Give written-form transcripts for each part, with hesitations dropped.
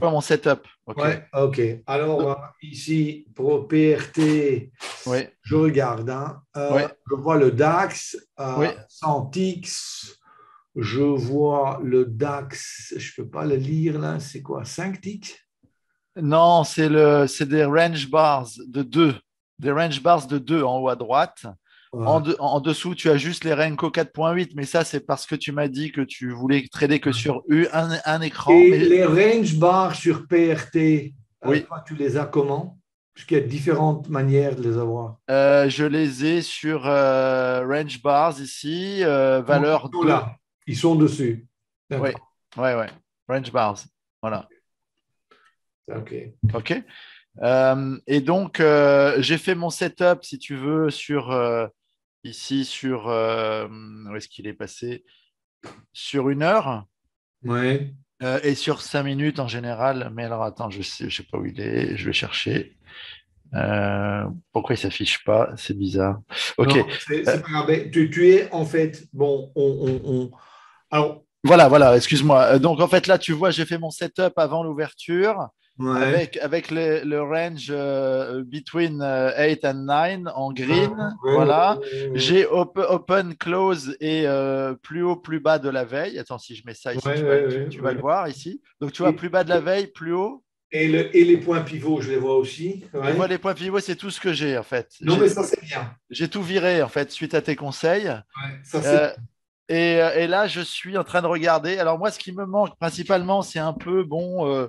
Pas mon setup. OK. Ouais, ok. Alors, ici, pour PRT, Oui, je regarde, hein. oui, Je vois le DAX oui. 100 ticks. Je vois le DAX, je ne peux pas le lire là, c'est quoi? 5 ticks? Non, c'est des range bars de 2. Des range bars de 2 en haut à droite. Ouais. En dessous, tu as juste les Renko 4.8, mais ça, c'est parce que tu m'as dit que tu voulais trader que sur un écran. Et Mais les range bars sur PRT, oui, toi, tu les as comment? Parce qu'il y a différentes manières de les avoir. je les ai sur range bars ici, Non, ils valeur sont 2. là, ils sont dessus. Oui, D'accord. ouais, ouais. Range bars. Voilà. Ok. OK. Et donc, j'ai fait mon setup, si tu veux, sur ici, sur où est-ce qu'il est passé? Sur 1 heure Ouais. et sur 5 minutes en général. Mais alors, attends, je sais pas où il est. Je vais chercher. Pourquoi il s'affiche pas? C'est bizarre. OK. Non, c'est pas grave. Mais tu es en fait, bon, alors, Voilà, voilà, excuse-moi. Donc, en fait, là, tu vois, j'ai fait mon setup avant l'ouverture ouais, avec le range between 8 and 9 en ouais, green. ouais, Voilà. ouais, J'ai open, close et plus haut, plus bas de la veille. Attends, si je mets ça ouais, ici, tu vas, ouais, tu, ouais, tu vas ouais. le voir ici. Donc, tu vois, Et, plus bas de la veille, plus haut. et les points pivots, je les vois aussi. Tu vois, Ouais. les points pivots, c'est tout ce que j'ai, en fait. Non, mais ça, c'est bien. J'ai tout viré, en fait, suite à tes conseils. Ouais, ça, c'est Euh, et là, je suis en train de regarder. Alors, moi, ce qui me manque principalement, c'est un peu, bon,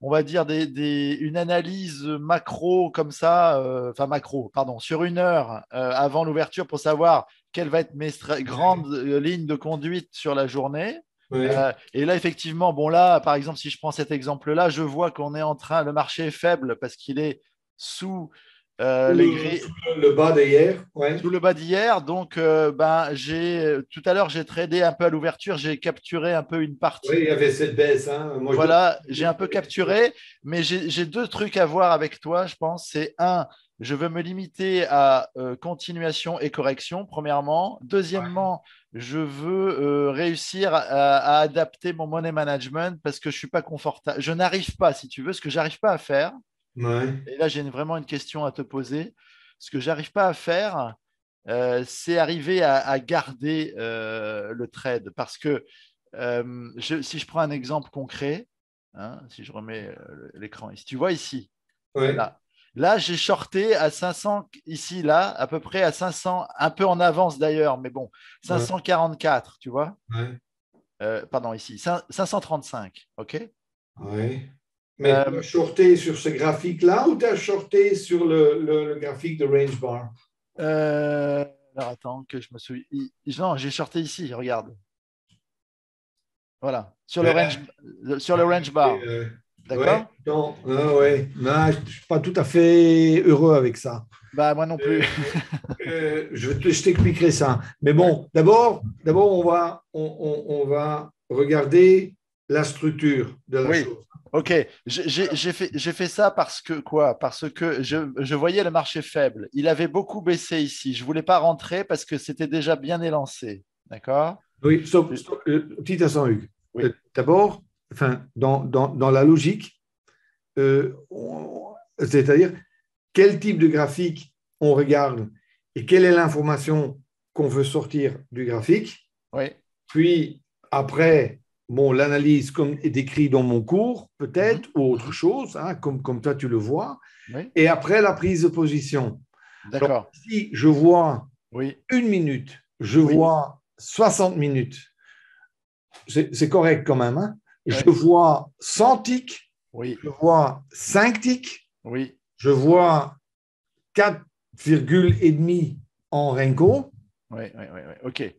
on va dire une analyse macro comme ça, enfin macro, pardon, sur 1 heure avant l'ouverture pour savoir quelles vont être mes grandes lignes de conduite sur la journée. ouais. Et là, effectivement, bon, là, par exemple, si je prends cet exemple-là, je vois qu'on est en train, le marché est faible parce qu'il est sous les grilles, Sous le bas d'hier. Ouais. sous le bas d'hier. Donc, ben, tout à l'heure, j'ai tradé un peu à l'ouverture, j'ai capturé un peu une Oui, il partie. y avait cette baisse. Hein. Moi, je Voilà, j'ai un peu capturé, mais j'ai deux trucs à voir avec toi, je pense. C'est un, je veux me limiter à continuation et correction, premièrement. Deuxièmement, je veux réussir à adapter mon money management parce que je suis pas confortable. Je n'arrive pas, si tu veux, ce que j'arrive pas à faire. ouais. Et là, j'ai vraiment une question à te poser. Ce que j'arrive pas à faire, c'est arriver à garder le trade parce que si je prends un exemple concret, hein, si je remets l'écran ici, tu vois ici, Ouais. là, là j'ai shorté à 500, ici, là, à peu près à 500, un peu en avance d'ailleurs, mais bon, Ouais. 544, tu vois, Ouais. pardon, ici, 535, ok. Ouais. Mais tu Euh, as shorté sur ce graphique-là ou tu as shorté sur le graphique de range bar? euh, alors attends que je me souviens. Non, j'ai shorté ici, regarde, voilà, sur le range bar, Euh, ouais, d'accord? non, ouais. Non, je ne suis pas tout à fait heureux avec ça. Bah, moi non plus. Euh, je t'expliquerai ça. Mais bon, d'abord on va regarder la structure de la Oui, chose. ok. J'ai fait ça parce que quoi? Parce que je voyais le marché faible. Il avait beaucoup baissé ici. Je voulais pas rentrer parce que c'était déjà bien élancé. D'accord? Oui, stop, petit instant, Hugues. Oui, D'abord, enfin, dans la logique, c'est-à-dire quel type de graphique on regarde et quelle est l'information qu'on veut sortir du graphique. oui. Puis après, bon, l'analyse comme est décrit dans mon cours, Mhm, peut-être, ou autre mhm. chose, hein, comme toi tu le vois. Oui, Et après, la prise de position. Alors, d'accord. si je vois Oui, 1 minute, je oui, vois 60 minutes, c'est correct quand même. Hein. Je oui, vois 100 ticks, oui, je vois 5 ticks, oui. je vois 4,5 en Renko. Oui, oui, oui, oui. Ok,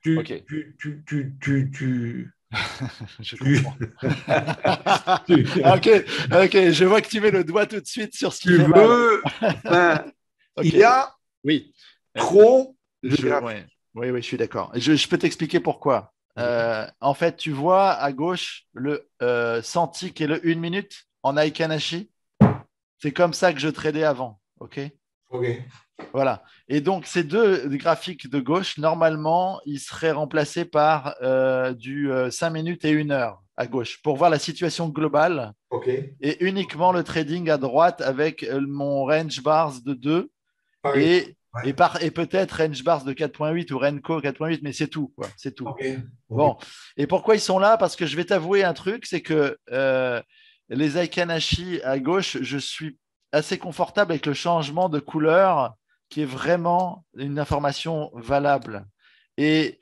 Tu, ok. tu, tu, tu, tu, tu, Je tu, comprends. tu, Ok, ok. Je vois que tu mets le doigt tout de suite sur ce qui tu fait mal. veux, enfin, Ok. il y a Oui. Euh, trop de ouais. graphiques. Oui, oui, je suis d'accord. Je peux t'expliquer pourquoi. En fait, tu vois à gauche le Santic et le 1 minute en Aikanashi. C'est comme ça que je tradais avant. OK? Ok. Voilà. Et donc, ces deux graphiques de gauche, normalement, ils seraient remplacés par du 5 minutes et 1 heure. à gauche pour voir la situation globale OK. et uniquement le trading à droite avec mon range bars de 2 Par exemple. et, Ouais. et peut-être range bars de 4.8 ou Renko 4.8, mais c'est tout, quoi. C'est tout. OK. OK. Bon, et pourquoi ils sont là? Parce que je vais t'avouer un truc, c'est que les Aikanashi à gauche, je suis assez confortable avec le changement de couleur qui est vraiment une information valable. Et,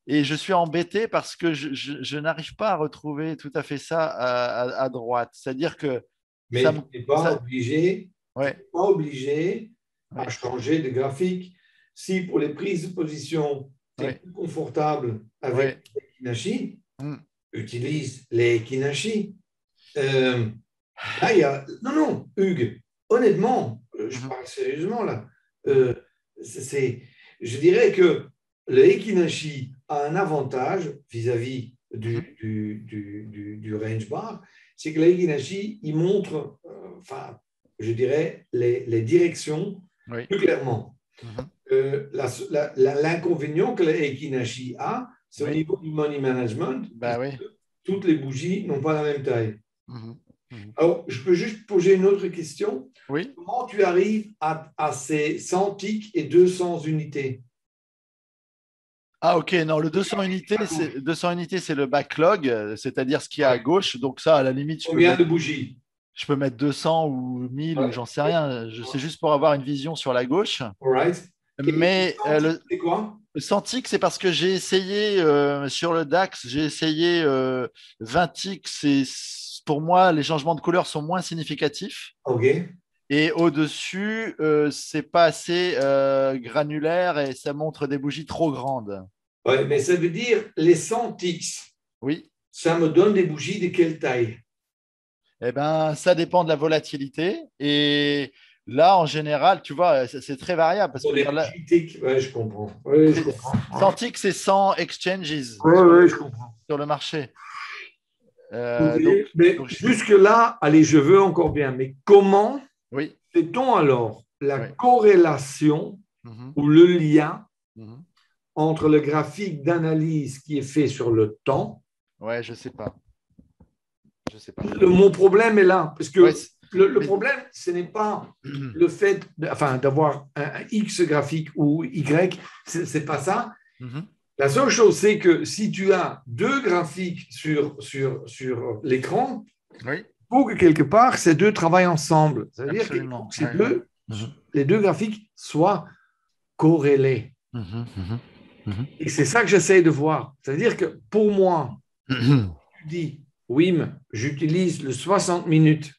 et je suis embêté parce que je n'arrive pas à retrouver tout à fait ça à droite. C'est-à-dire que ça Mais me... tu n'es pas Ça, obligé, tu n'es ouais, pas obligé à ouais, changer de graphique. Si pour les prises de position, tu es ouais, plus confortable avec ouais. les Kinashi, Mm, utilise les Kinashi. Là, il y a... Non, non, Hugues, honnêtement, je mhm, parle sérieusement là. mhm, Euh, c'est, je dirais que le Ekinashi a un avantage vis-à-vis mhm. du range bar, c'est que le Ekinashi, il montre, enfin, je dirais, les directions Oui. plus clairement. Mhm. L'inconvénient que le Ekinashi a, c'est au Oui. niveau du money management, Bah puisque oui. toutes les bougies n'ont pas la même taille. Mhm, mhm. Alors, je peux juste poser une autre question. Oui. Comment tu arrives à ces 100 ticks et 200 unités? Ah, ok, non, le 200 unités, c'est 200 unités, c'est le backlog, c'est-à-dire ce qu'il y a à Ouais. gauche. Donc, ça, à la limite, Combien de bougies? je peux mettre 200 ou 1000 ou Ouais. j'en sais rien. C'est juste pour avoir une vision sur la gauche. All right. Et Mais 100 ticks, c'est quoi? le 100 ticks, c'est parce que j'ai essayé sur le DAX, j'ai essayé 20 ticks. Pour moi, les changements de couleur sont moins significatifs. OK. Et au-dessus, c'est pas assez granulaire et ça montre des bougies trop grandes. Ouais, mais ça veut dire les 100 ticks, Oui. ça me donne des bougies de quelle taille? Eh ben, ça dépend de la volatilité. Et là, en général, tu vois, c'est très variable parce Pour que des là, bougies ticks, ouais, je comprends. Oui, je c'est- comprends. 100 ticks, c'est 100 exchanges Oui, oui, je comprends. sur le marché. OK. Donc, Mais donc, jusque-là, allez, je veux encore bien. Mais comment oui, fait-on alors la oui. corrélation Mhm, ou le lien mhm. entre le graphique d'analyse qui est fait sur le temps? Ouais, je sais pas. Je sais pas. Mon problème est là, parce Ouais, que le mais- problème, ce n'est pas le fait d'avoir un X graphique ou Y, c'est pas ça. Mhm. La seule chose, c'est que si tu as deux graphiques sur l'écran, Oui, il faut que quelque part, ces deux travaillent ensemble. Ça veut dire qu'il faut absolument. que Ouais, ouais. Mhm, les deux graphiques soient corrélés. mhm, mhm, mhm. Et c'est ça que j'essaie de voir. C'est-à-dire que pour moi, tu dis, oui, mais j'utilise le 60 minutes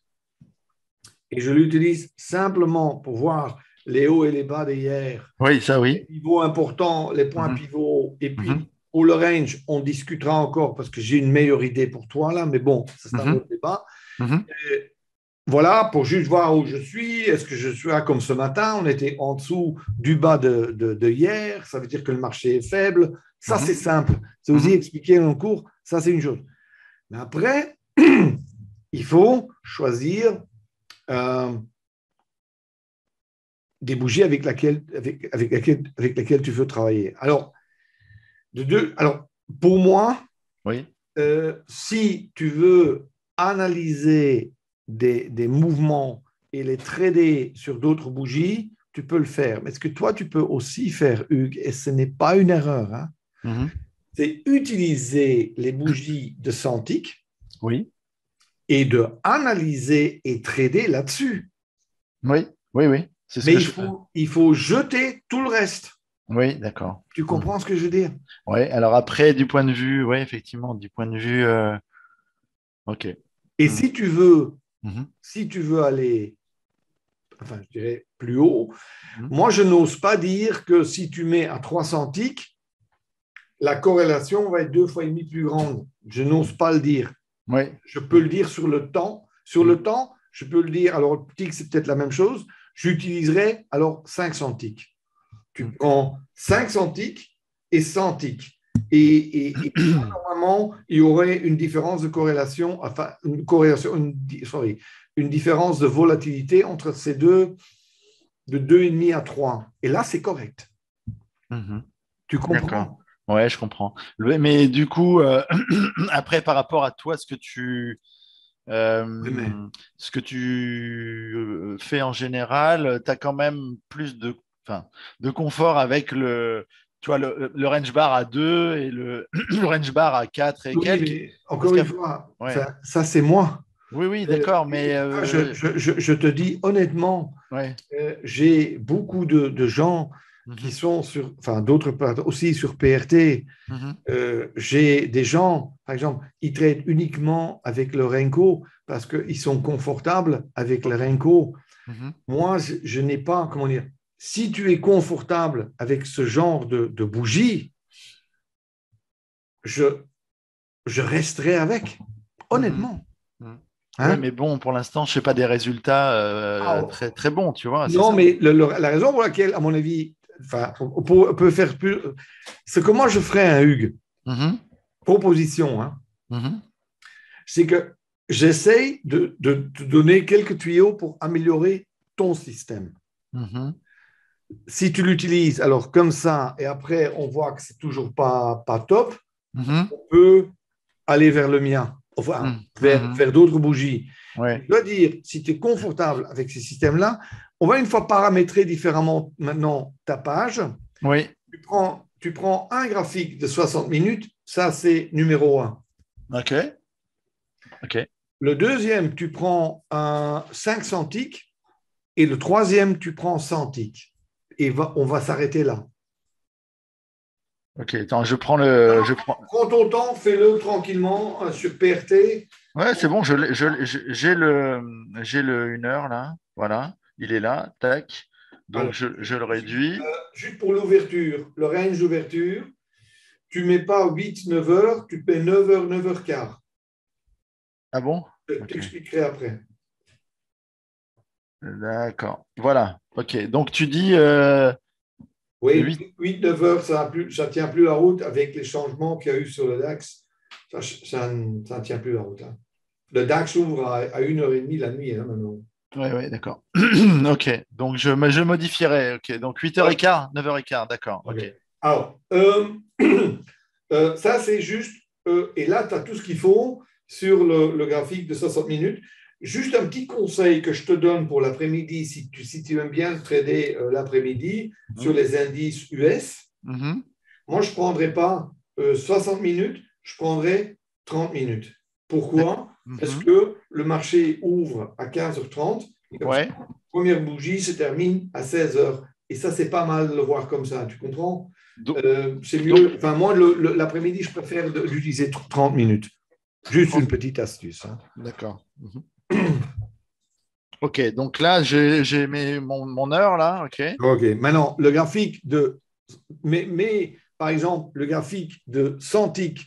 et je l'utilise simplement pour voir les hauts et les bas d'hier, Oui, ça les oui. pivots importants, les points Mhm, pivots, et mhm, puis pour le range, on discutera encore parce que j'ai une meilleure idée pour toi là, mais bon, ça c'est un mhm, autre débat. mhm. Et voilà, pour juste voir où je suis, est-ce que je suis là comme ce matin, on était en dessous du bas de hier, ça veut dire que le marché est faible. Ça, c'est Mhm, simple. C'est aussi mhm, expliqué dans le cours, ça c'est une chose. Mais après, il faut choisir euh, des bougies avec laquelle tu veux travailler. Alors, pour moi, oui. si tu veux analyser des mouvements et les trader sur d'autres bougies, tu peux le faire. Mais ce que toi, tu peux aussi faire, Hugues, et ce n'est pas une erreur, hein, Mhm. c'est utiliser les bougies de Santic Oui. et de analyser et trader là-dessus. Oui. Oui, oui. C'est ce Mais que je fais. il faut jeter tout le reste. Oui, d'accord. Tu Mhm. comprends ce que je veux dire? Oui, alors après, du point de vue, oui, effectivement, du point de vue, ok. Et Mhm, mhm, si tu veux aller, enfin, je dirais plus haut, mhm. moi, je n'ose pas dire que si tu mets à 300 ticks, la corrélation va être 2,5 fois plus grande. Je n'ose pas le dire. Oui. Je peux le dire sur le temps. Sur le Mhm, temps, je peux le dire, alors tic, c'est peut-être la même chose, j'utiliserai alors 500 ticks. Tu mhm. prends 500 ticks et 100 ticks. Et normalement, il y aurait une différence de corrélation, enfin, une différence de volatilité entre ces deux, de 2,5 à 3. Et là, c'est correct. Mhm. Tu D'accord. comprends? Ouais, je comprends. Mais du coup, après, par rapport à toi, Oui, mais ce que tu fais en général, tu as quand même plus enfin, de confort avec tu vois, le range bar à 2 et le range bar à 4 et oui, quelques. mais Parce encore que, une fois, ouais, enfin, ça c'est moi. oui, oui, d'accord, Et mais ça, je te dis honnêtement, ouais. j'ai beaucoup de gens qui Mhm, sont sur, enfin d'autres aussi sur PRT. mhm, J'ai des gens, par exemple, ils traitent uniquement avec le Renko parce qu'ils sont confortables avec le ok, Renko. mhm, Moi, je n'ai pas, comment dire, si tu es confortable avec ce genre de bougie, je, je resterai avec, mhm, honnêtement. mhm. Ouais, Hein? mais bon, pour l'instant, je fais pas des résultats Ah, très, très bons, tu vois, c'est non, ça. mais la raison pour laquelle, à mon avis, enfin, on peut faire plus. C'est que moi, je ferais un Hugues, Mhm, proposition, hein, mhm, c'est que j'essaye de te donner quelques tuyaux pour améliorer ton système. mhm, Si tu l'utilises, alors comme ça, et après, on voit que c'est toujours pas top, mhm, on peut aller vers le mien, enfin, mhm, mhm. vers d'autres bougies. Je Ouais, dois dire, si tu es confortable avec ces systèmes-là, on va une fois paramétrer différemment maintenant ta page. oui, Tu prends un graphique de 60 minutes, ça c'est numéro un. ok, ok, Le deuxième, tu prends un 5 centiques et le troisième, tu prends 100 tiques. Et on va s'arrêter là. ok. Attends, Non, non, je prends. prends ton temps, fais-le tranquillement sur PRT. Ouais, c'est bon, j'ai le 1 heure là, voilà, il est là, tac. Donc Alors, je le réduis. juste pour l'ouverture, le range d'ouverture, tu ne mets pas 8 9 heures, tu mets 9 heures, 9 heures quart. Ah bon? Je Ok, t'expliquerai après. d'accord. Voilà, ok. Donc tu dis Oui, 8. 8 9 heures, ça tient plus la route avec les changements qu'il y a eu sur le DAX. Ça ne tient plus la route. Hein. Le DAX ouvre à 1h30 la nuit, hein, maintenant. Ouais, ouais, d'accord. Ok, donc je modifierai. Ok, donc 8h15, 9h15, d'accord, OK. ok. Alors, ça, c'est juste, et là, tu as tout ce qu'il faut sur le graphique de 60 minutes. Juste un petit conseil que je te donne pour l'après-midi, si tu aimes bien trader l'après-midi sur Mhm, les indices US. mhm, Moi, je ne prendrais pas 60 minutes, je prendrais 30 minutes. d'ac- Pourquoi? Parce mhm. que le marché ouvre à 15h30 et comme ça, Ouais. la première bougie se termine à 16h. Et ça, c'est pas mal de le voir comme ça, tu comprends? Donc, C'est donc, mieux. Enfin, moi, l'après-midi, je préfère d'utiliser 30 minutes. Juste une petite astuce. Hein. d'accord. Mhm. Ok, donc là, j'ai mon heure là, ok. OK. Maintenant, le graphique de. Mais, par exemple, le graphique de 100 ticks,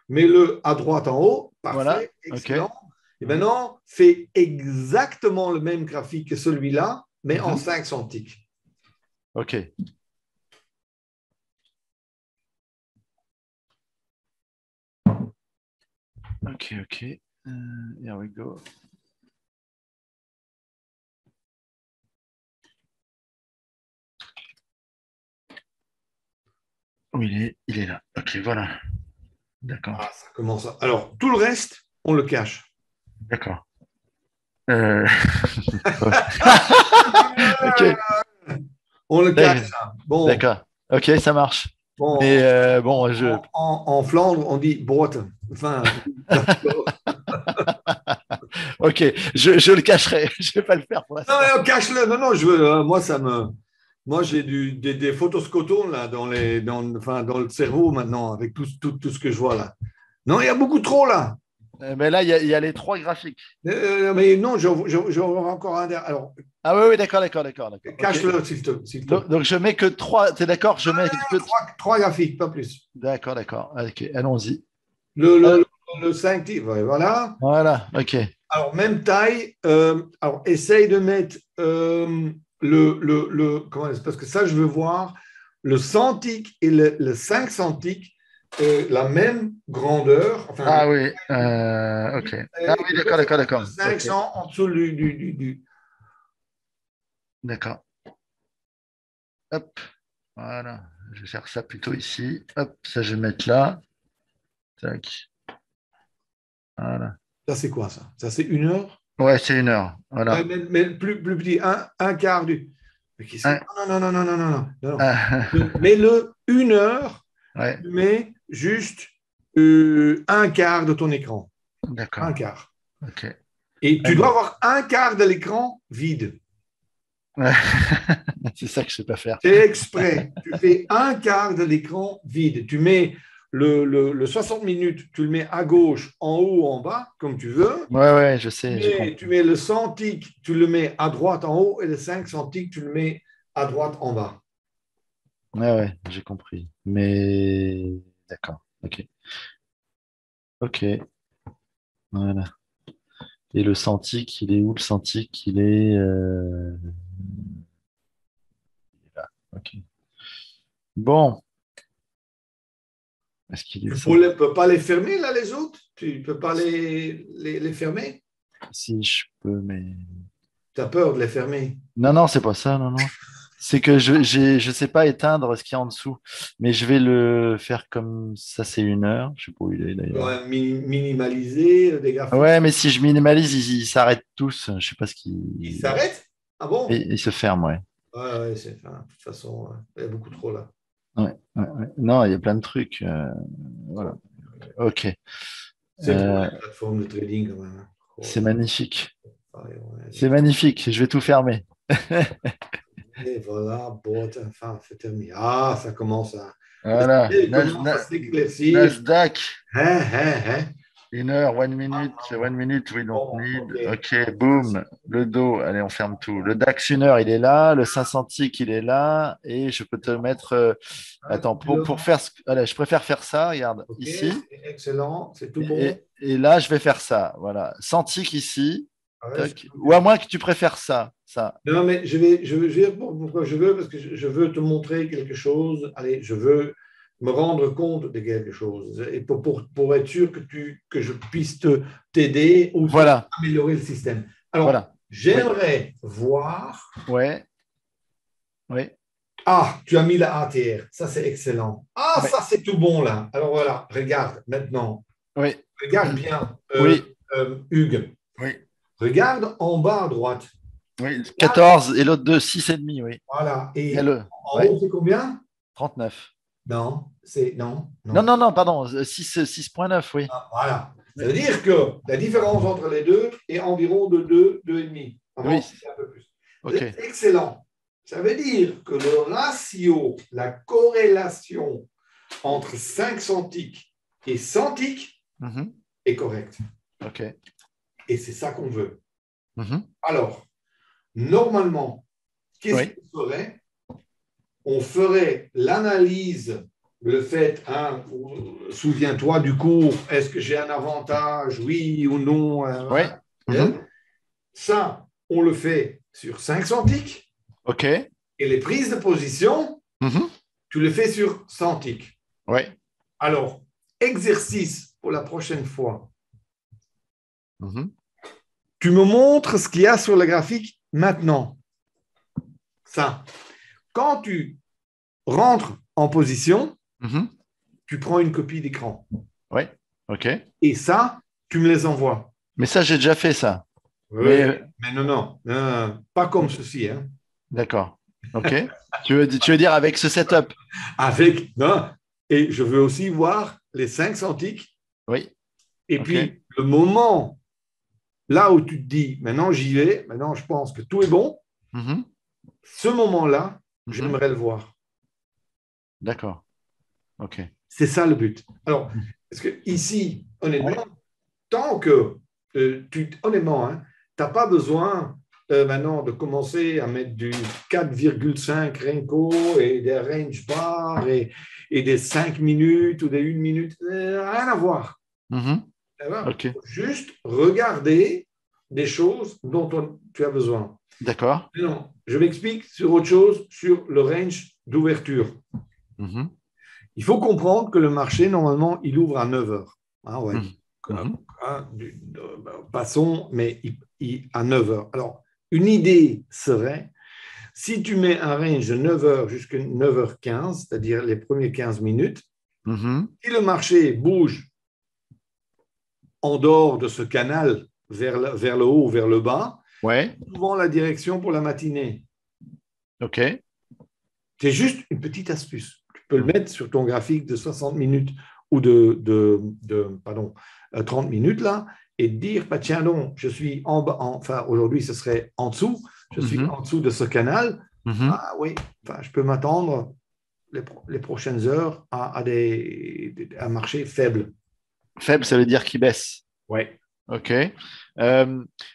mets-le à droite en haut. Voilà, Parfait, ok. excellent. Et Mhm, maintenant, fais exactement le même graphique que celui-là, mais en mhm. 500 ticks. Ok, ok, ok. Here we go. Où il est là. Ok, voilà. D'accord, Ah, ça commence à... Alors, tout le reste, on le cache. d'accord. Euh, Ok, On le cache. d'ac- Ça. Bon, d'accord. Ok, ça marche. bon Mais bon, en Flandre, on dit boten. Enfin, ok, je le cacherai. Je vais pas le faire pour non, l'instant. mais cache-le. Non, non, je veux, moi, ça me. Moi, j'ai des photoscotons là, enfin, dans le cerveau maintenant, avec tout ce que je vois là. Non, il y a beaucoup trop là. Mais là, il y a les trois graphiques. Mais non, j'en vois encore un derrière. Alors, Ah oui, oui, d'accord, d'accord, d'accord, d'accord. Ok. cache-le, s'il te plaît. Donc, je mets que trois. T'es d'accord? Je mets que. Trois graphiques, pas plus. D'accord, d'accord. Ok, allons-y. Le, Euh, le, le 5 titres, ouais, voilà. Voilà, ok. Alors, même taille. Alors, essaye de mettre comment parce que ça, je veux voir le centik et le 5 centiques, la même grandeur. Enfin, Ah oui, ok. Ah oui, et d'accord, d'accord, le d'accord. Ok, 500 en dessous d'accord. Hop, voilà. Je vais faire ça plutôt ici. Hop, ça, je vais mettre là. Tac. Voilà. Ça, c'est quoi ça? Ça, c'est 1 heure? Ouais, c'est 1 heure. Ouais, Voilà. mais plus petit, un quart du. Mais Un- non, non, non, non, non, non, non, non, non. un- Mets-le 1 heure, Ouais, tu mets juste un quart de ton écran. Un d'accord. quart. Ok. Et Ouais, tu dois avoir un quart de l'écran vide. ouais. C'est ça que je sais pas faire. C'est exprès. Tu fais un quart de l'écran vide. Tu mets le 60 minutes, tu le mets à gauche, en haut, en bas, comme tu veux. Ouais, ouais, je sais, j'ai Tu compris. mets le 100 tick, tu le mets à droite en haut, et le 500 tick, tu le mets à droite en bas. Ouais, ouais, j'ai compris. Mais d'accord. Ok. Ok. Voilà. Et le Cintiq, il est où le Cintiq? Il est là. Ok. Bon. Est-ce qu'il est Tu le ne Cintiq? peux pas les fermer, là, les autres? Tu ne peux pas les fermer? Si je peux, mais. Tu as peur de les fermer? Non, non, c'est pas ça, non, non. C'est que je sais pas éteindre ce qu'il y a en dessous. Mais je vais le faire comme ça, c'est 1 heure. Je sais pas où il est d'ailleurs. Ouais, minimaliser des graphiques. Ouais, mais si je minimalise, ils s'arrêtent tous. Je sais pas ce qui. Ils s'arrêtent? Ah bon? Ils se ferment, ouais. Ouais, ouais, enfin, de toute façon, il y a beaucoup trop là. Ouais, ouais, ouais. Non, il y a plein de trucs. Voilà. Trop. Ok. C'est pour Euh, les plateformes de trading quand même, hein. Oh c'est là. magnifique. Ouais, C'est magnifique. Je vais tout fermer. et voilà, bon, enfin, c'est terminé. Ah, ça commence à. Le Voilà. ciel commence à s'éclaircir. Nasdaq. Hein, hein, hein. 1 heure, 1 minute, we don't Bon, need. ok. Ok, boum. Le dos, allez, on ferme tout. Le DAX 1 heure, il est là. Le 500 tick, il est là. Et je peux te mettre. Attends, pour faire allez, je préfère faire ça, regarde, Ok, ici. c'est excellent, c'est tout bon. Et là, je vais faire ça. Voilà. 100 tick ici. Ouais, c'est Toc. tout Ou à bien. moins que tu préfères ça. Ça. Non, mais je vais dire pourquoi je veux, parce que je veux te montrer quelque chose. Allez, je veux me rendre compte de quelque chose. Et pour être sûr que je puisse t'aider ou Voilà. améliorer le système. Alors, Voilà. Oui. j'aimerais voir. Ouais. Oui. Ah, tu as mis la ATR. Ça, c'est excellent. Ah, Oui. ça, c'est tout bon là. Alors voilà, regarde maintenant. Oui. Regarde bien, Oui. Hugues. Oui. Regarde en bas à droite. Oui. Là, 14 et l'autre 2, 6,5. Oui. voilà. Et Et le. en Ouais. haut, c'est combien? 39. Non, c'est non, Non, non. non, non, pardon. 6,9, oui. Ah, voilà. Ça Oui. veut dire que la différence entre les deux est environ de 2, 2,5. Oui. Avant, c'était un peu plus. Ok. C'est excellent. Ça veut dire que le ratio, la corrélation entre 5 centiques et 100 ticks Mhm. est correcte. Ok. Et c'est ça qu'on veut. Mhm. Alors, normalement, qu'est-ce Oui. qu'on ferait? On ferait l'analyse, le fait, hein, souviens-toi du cours, est-ce que j'ai un avantage, oui ou non, Oui. hein. Mhm. Ça, on le fait sur 5 centiques, Ok. et les prises de position, Mhm. tu les fais sur 100 ticks. Oui. Alors, exercice pour la prochaine fois. Mhm. Tu me montres ce qu'il y a sur le graphique maintenant. Ça. Quand tu rentres en position, Mhm. tu prends une copie d'écran. Oui. Ok. Et ça, tu me les envoies. Mais ça, j'ai déjà fait ça. Oui, Mais mais non, non, non, pas comme ceci, hein. d'accord. Ok. Tu veux dire avec ce setup? Avec, non, et je veux aussi voir les 5 centiques. Oui. Et Ok. puis, le moment, là où tu te dis, maintenant j'y vais, maintenant je pense que tout est bon, Mhm. ce moment-là, Mhm. j'aimerais le voir. D'accord. Ok. C'est ça le but. Alors, parce que ici, Oui. honnêtement, tant que honnêtement, hein, tu n'as pas besoin maintenant de commencer à mettre du 4,5 Renko et des range bars et des 5 minutes ou des 1 minute. Rien à voir. Mhm. D'accord. Ok. Juste regarder des choses dont tu as besoin. D'accord. Non, je m'explique sur autre chose, sur le range d'ouverture. Mhm. Il faut comprendre que le marché, normalement, il ouvre à 9 heures. Hein, ouais. Mhm. Mhm. Passons, mais à 9 heures. Alors, une idée serait si tu mets un range de 9h jusqu'à 9h15, c'est-à-dire les premières 15 minutes, si le marché bouge en dehors de ce canal vers le haut ou vers le bas, Ouais. souvent la direction pour la matinée. OK. C'est juste une petite astuce. Tu peux le mettre sur ton graphique de 60 minutes ou de 30 minutes là et te dire, bah, tiens donc, je suis enfin aujourd'hui ce serait en dessous, je suis en dessous de ce canal. Ah oui, enfin, je peux m'attendre les prochaines heures à un marché faible. Faible, ça veut dire qu'il baisse. Oui. OK.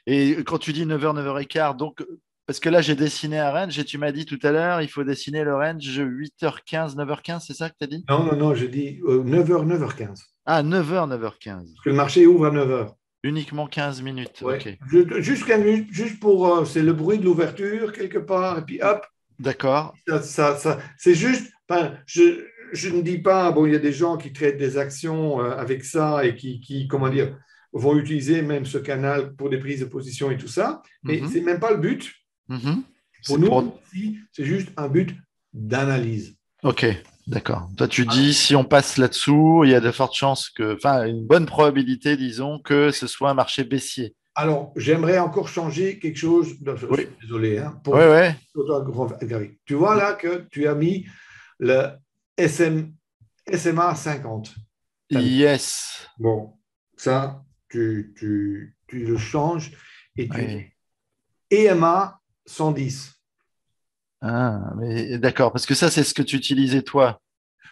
Et quand tu dis 9h, 9h15, donc, parce que là, j'ai dessiné un range et tu m'as dit tout à l'heure, il faut dessiner le range 8h15, 9h15, c'est ça que tu as dit? Non, je dis 9h, 9h15. Ah, 9h, 9h15. Parce que le marché ouvre à 9h. Uniquement 15 minutes. Ouais. OK. Juste 15 minutes, juste pour. C'est le bruit de l'ouverture quelque part, et puis hop. D'accord. C'est juste. Enfin, je ne dis pas. Bon, il y a des gens qui traitent des actions avec ça et qui, comment dire, vont utiliser même ce canal pour des prises de position et tout ça. Mais c'est même pas le but. Pour nous, c'est juste un but d'analyse. OK, d'accord. Toi, tu dis, si on passe là-dessous, il y a de fortes chances enfin, une bonne probabilité, disons, que ce soit un marché baissier. Alors, j'aimerais encore changer quelque chose. Oui. Désolé. Hein, Ouais. Tu vois là que tu as mis le SMA 50. Yes. Bon, ça, tu le changes et tu dis EMA 110. Ah, mais d'accord, parce que ça, c'est ce que tu utilisais toi.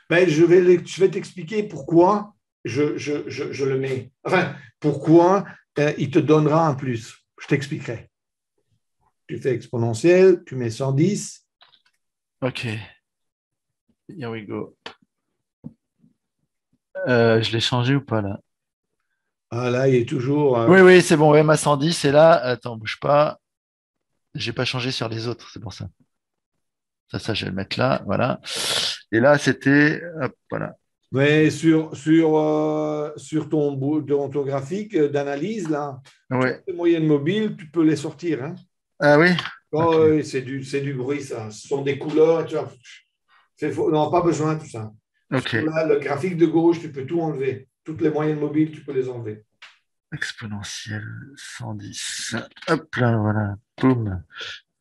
Ben, je vais t'expliquer pourquoi je le mets. Enfin, pourquoi il te donnera un plus. Je t'expliquerai. Tu fais exponentiel, tu mets 110. OK. Here we go. Je l'ai changé ou pas là? Ah là, il est toujours. Oui, c'est bon. MA 110, et là, attends, bouge pas. J'ai pas changé sur les autres, c'est pour ça. Ça, je vais le mettre là, voilà. Et là, c'était, hop, voilà. Mais sur ton graphique d'analyse, là, Ouais. les moyennes mobiles, tu peux les sortir. Hein. Ah oui? Oh, Okay. oui, c'est du bruit, ça. Ce sont des couleurs. Tu vois. Non, pas besoin de tout ça. OK. Là, le graphique de gauche, tu peux tout enlever. Toutes les moyennes mobiles, tu peux les enlever. Exponentielle 110. Hop là, voilà. Boum.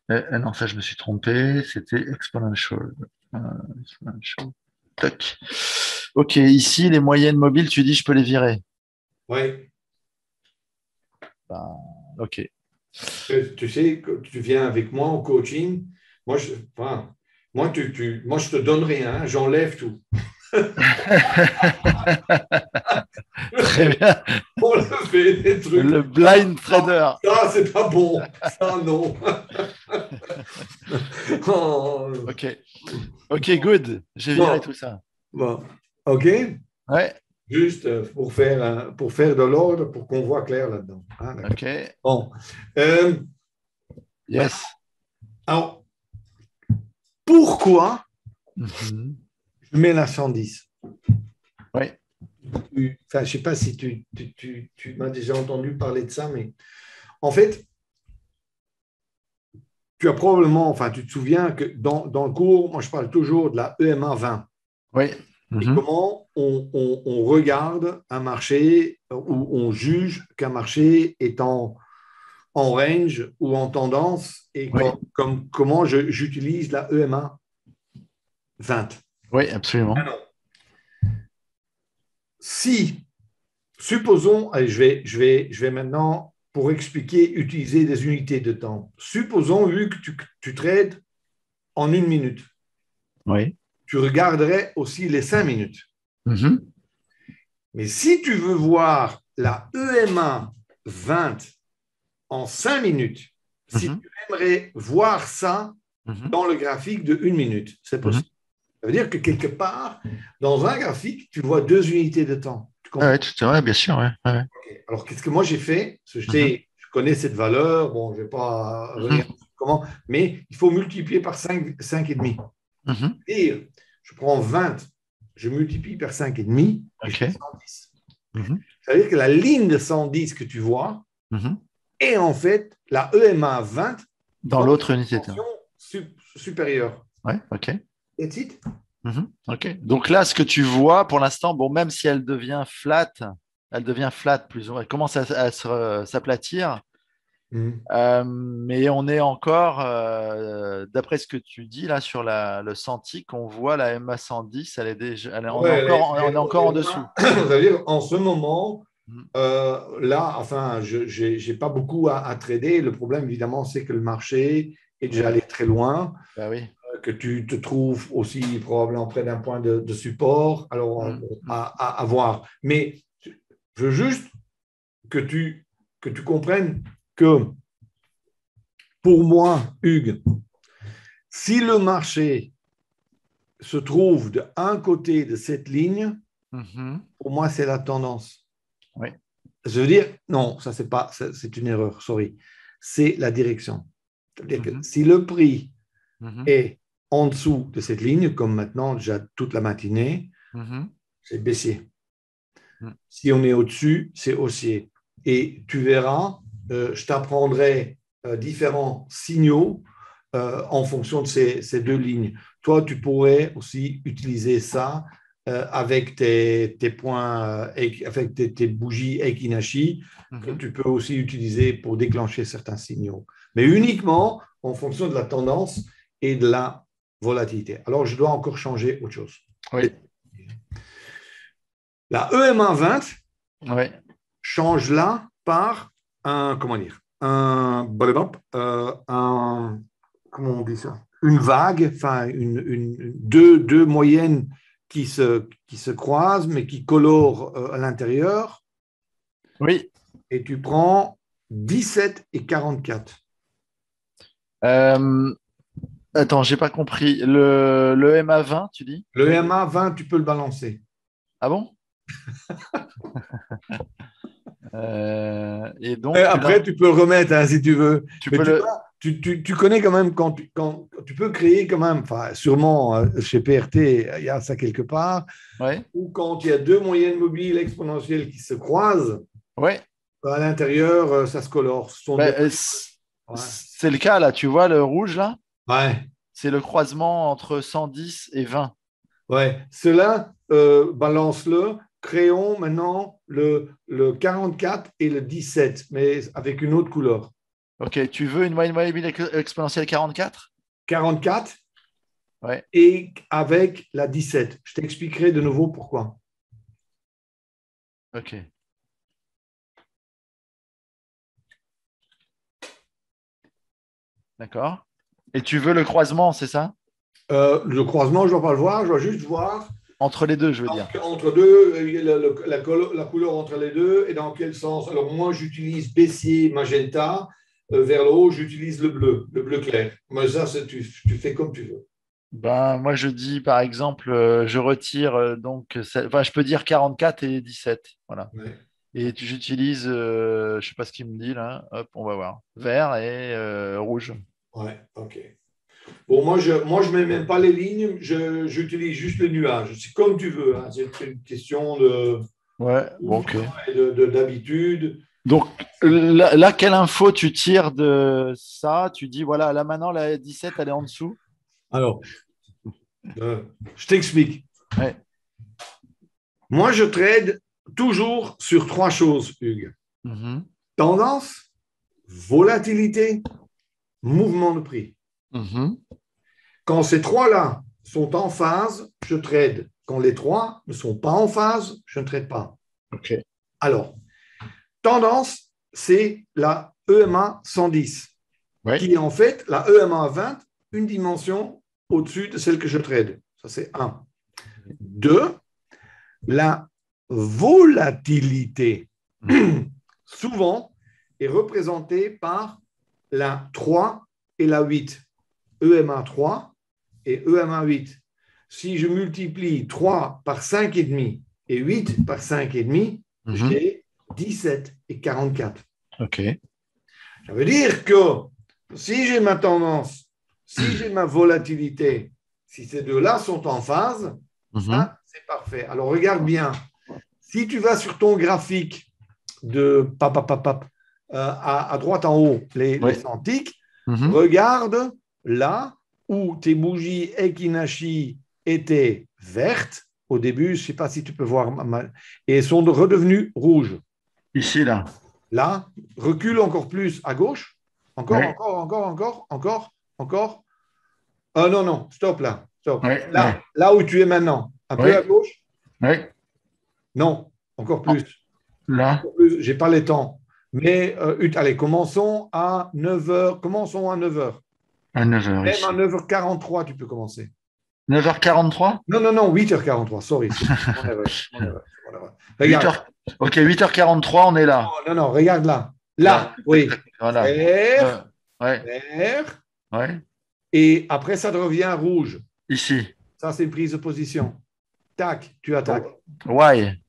Non, ça, je me suis trompé. C'était exponential. Exponential. Tac. OK, ici, les moyennes mobiles, tu dis, je peux les virer. Oui. Ben, OK. Tu sais, que tu viens avec moi au coaching. Moi, je te donne rien. J'enlève tout. Très bien. On le fait des trucs. Le blind trader. Ça, c'est pas bon. Ça, non. Oh. OK, good. J'ai viré tout ça. Bon. OK. Ouais. Juste pour faire de l'ordre, pour qu'on voit clair là-dedans. Hein, OK. bon. Yes. Alors, pourquoi je mets la 110? Oui. Enfin, je ne sais pas si tu m'as déjà entendu parler de ça, mais en fait, tu as probablement, enfin, tu te souviens que dans le cours, moi, je parle toujours de la EMA 20. Oui. Et comment on regarde un marché ou on juge qu'un marché est en range ou en tendance et comment j'utilise la EMA 20. Oui, absolument. Alors, si, supposons, allez, je vais maintenant, pour expliquer, utiliser des unités de temps. Supposons, vu que tu trades en 1 minute, oui. Tu regarderais aussi les 5 minutes. Mais si tu veux voir la EMA 20 en 5 minutes, si tu aimerais voir ça dans le graphique de 1 minute, c'est possible. Ça veut dire que quelque part, dans un graphique, tu vois 2 unités de temps. Tu comprends? Oui, c'est vrai, bien sûr. Ouais. Okay. Alors, qu'est-ce que moi j'ai fait? Parce que je connais cette valeur, bon, je ne vais pas revenir comment, mais il faut multiplier par 5,5. Et je prends 20, je multiplie par 5,5 et je fais 110. Ça veut dire que la ligne de 110 que tu vois est en fait la EMA 20 dans l'autre unité de temps. supérieur. Ouais, ok. That's it. Ok. Donc là, ce que tu vois pour l'instant, bon, même si elle devient flat plus ou moins, elle commence à s'aplatir. Mais on est encore, d'après ce que tu dis là sur le Santic, on voit la MA 110, Ouais, on est encore en dessous. C'est-à-dire, en ce moment, Mhm. là, enfin, je n'ai pas beaucoup à trader. Le problème, évidemment, c'est que le marché est déjà allé très loin, Bah oui. que tu te trouves aussi probablement près d'un point de support. Alors, Mhm. à voir. Mais je veux juste que tu comprennes que pour moi, Hugues, si le marché se trouve de un côté de cette ligne, Mhm. pour moi, c'est la tendance. Oui. Je veux dire, non, ça c'est une erreur, sorry. C'est la direction. C'est-à-dire que Mhm. si le prix Mhm. est en dessous de cette ligne, comme maintenant déjà toute la matinée, Mhm. c'est baissier. Mhm. Si on est au-dessus, c'est haussier. Et tu verras, je t'apprendrai différents signaux en fonction de ces deux lignes. Toi, tu pourrais aussi utiliser ça avec tes points, avec tes bougies Ekinashi, que Mhm. tu peux aussi utiliser pour déclencher certains signaux. Mais uniquement en fonction de la tendance et de la volatilité. Alors, je dois encore changer autre chose. Oui. La EMA 20 Oui. change là par comment dire, comment on dit ça? Une vague, enfin, deux moyennes qui se croisent, mais qui colorent à l'intérieur, Oui. et tu prends 17 et 44. Euh, Attends, j'ai pas compris. Le MA20, tu dis? Le MA 20, tu peux le balancer. Ah bon? Et Et donc, après, tu peux le remettre hein, si tu veux. tu Mais peux tu le. vois, tu connais quand même quand tu peux créer quand même, enfin, sûrement chez PRT, il y a ça quelque part, Ouais. ou quand il y a deux moyennes mobiles exponentielles qui se croisent, Ouais. à l'intérieur, ça se colore. Ce sont Bah, deux... Ouais. c'est le cas là. Tu vois le rouge là? Ouais. C'est le croisement entre 110 et 20. Ouais. Cela, balance-le. Créons maintenant le 44 et le 17, mais avec une autre couleur. Ok, tu veux une moyenne mobile exponentielle 44? 44 Ouais. et avec la 17. Je t'expliquerai de nouveau pourquoi. Ok. D'accord. Et tu veux le croisement, c'est ça? Le croisement, je ne vais pas le voir, je vais juste voir Entre les deux, je veux dire. entre deux, la couleur entre les deux et dans quel sens. Alors moi, j'utilise baissier, magenta. Vers le haut, j'utilise le bleu clair. Mais ça, tu fais comme tu veux. Ben, moi, je dis, par exemple, je retire enfin, je peux dire 44 et 17. Voilà. Ouais, Et j'utilise, je sais pas ce qu'il me dit là. Hop, on va voir. Vert et rouge. ouais, ok. Bon, moi, je mets même pas les lignes, j'utilise juste les nuages. C'est comme tu veux, hein. C'est une question Ouais, bon, ok. d'habitude. Donc là, quelle info tu tires de ça? Tu dis, voilà, là maintenant, la 17, elle est en dessous. Alors, je t'explique. Ouais. Moi, je trade toujours sur trois choses, Hugues. Mhm. Tendance, volatilité, mouvement de prix. Mhm. Quand ces trois-là sont en phase, je trade. Quand les trois ne sont pas en phase, je ne trade pas. Ok. Alors, tendance, c'est la EMA 110, Oui. qui est en fait la EMA 20, une dimension au-dessus de celle que je trade. Ça, c'est un. Deux, la volatilité, Mhm. souvent, est représentée par la 3 et la 8. EMA 3 et EMA 8. Si je multiplie 3 par 5,5 et 8 par 5,5, Mhm. j'ai 17 et 44. Ok. Ça veut dire que si j'ai ma tendance, si j'ai ma volatilité, si ces deux-là sont en phase, Mhm. ça, c'est parfait. Alors, regarde bien. Si tu vas sur ton graphique de à droite en haut, les Oui. centiques, Mhm. regarde là où tes bougies Ekinashi étaient vertes au début, je ne sais pas si tu peux voir, et sont redevenues rouges. Ici, là. Là, recule encore plus à gauche. Encore, Oui. encore, encore, encore, encore, encore. Oh non, non, stop là. Stop. Oui, oui, Là où tu es maintenant. Un peu oui, à gauche. oui. Non, encore Oh, plus. là, Je n'ai pas le temps. Mais allez, commençons à 9h. Commençons à 9h. à 9h Même à ici. 9h43, tu peux commencer. 9h43? Non, non, non, 8h43. Sorry, c'est mon erreur. Mon erreur, mon erreur. Regarde. 8h. Ok, 8h43, on est là. Non, non, regarde là. Là, Là, tac, tac, oui. voilà. Vert, Ouais, vert. ouais. Et après, ça devient rouge. Ici. Ça, c'est une prise de position. Tac, tu attaques. Why?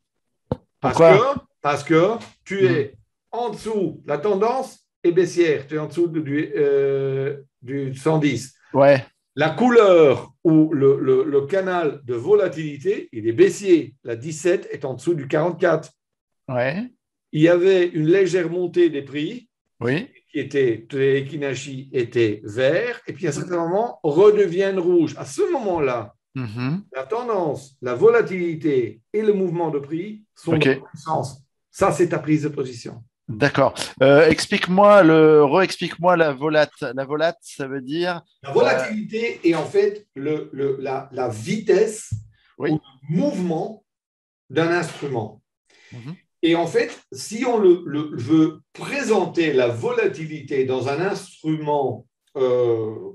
Parce que, Pourquoi? parce que tu Hmm. es en dessous, la tendance est baissière. Tu es en dessous du 110. Ouais, La couleur ou le canal de volatilité, il est baissier. La 17 est en dessous du 44. ouais, Il y avait une légère montée des prix oui. qui était, les Kinashi étaient verts, et puis à un certain moment, redeviennent rouges. À ce moment-là, Mhm. la tendance, la volatilité et le mouvement de prix sont Ok, dans le même sens. Ça, c'est ta prise de position. d'accord. Re-explique-moi la volate. La volate, ça veut dire. La volatilité est en fait la vitesse ou Oui. le mouvement d'un instrument. Mhm. Et en fait, si on veut présenter la volatilité dans un instrument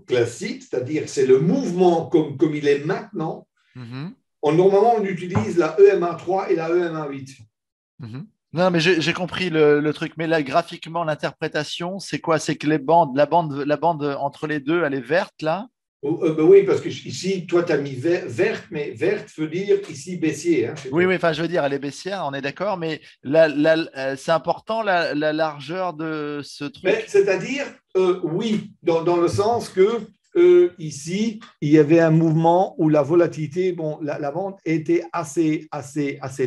classique, c'est-à-dire c'est le mouvement comme il est maintenant, Mhm. normalement on utilise la EMA3 et la EMA8. Mhm. Non, mais j'ai compris le truc. Mais là, graphiquement, l'interprétation, c'est quoi? C'est que la bande entre les deux, elle est verte, là? Ben oui, parce que ici, toi, tu as mis verte, mais verte veut dire ici baissier chez Oui, toi. oui, enfin, je veux dire, elle est baissière, on est d'accord, mais c'est important la largeur de ce Ben, truc. c'est-à-dire, oui, dans le sens que ici, il y avait un mouvement où la volatilité, bon, la bande était assez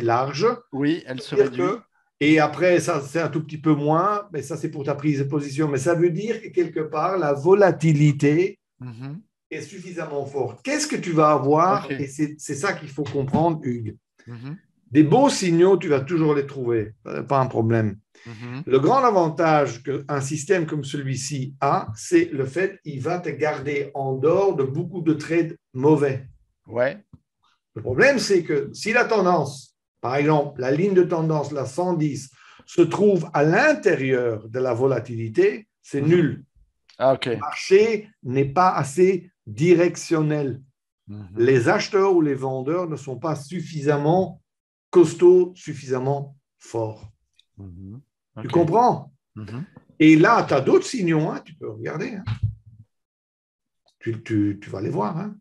large. Oui, elle se C'est-à-dire que, réduit. et après, ça, c'est un tout petit peu moins, mais ça, c'est pour ta prise de position. Mais ça veut dire que quelque part, la volatilité Mhm. est suffisamment forte. Qu'est-ce que tu vas avoir? Ok. Et c'est ça qu'il faut comprendre, Hugues. Mhm. Des beaux signaux, tu vas toujours les trouver, pas un problème. Mhm. Le grand avantage qu'un système comme celui-ci a, c'est le fait qu'il va te garder en dehors de beaucoup de trades mauvais. Ouais. Le problème, c'est que si la tendance, par exemple, la ligne de tendance, la 110, se trouve à l'intérieur de la volatilité, c'est Mhm. nul. Ah, ok. Le marché n'est pas assez directionnel. Mhm. Les acheteurs ou les vendeurs ne sont pas suffisamment costauds, suffisamment forts. Mhm. Tu Ok. comprends? Mhm. Et là, tu as d'autres signaux, hein, tu peux regarder. Hein. Tu vas les voir. Hein.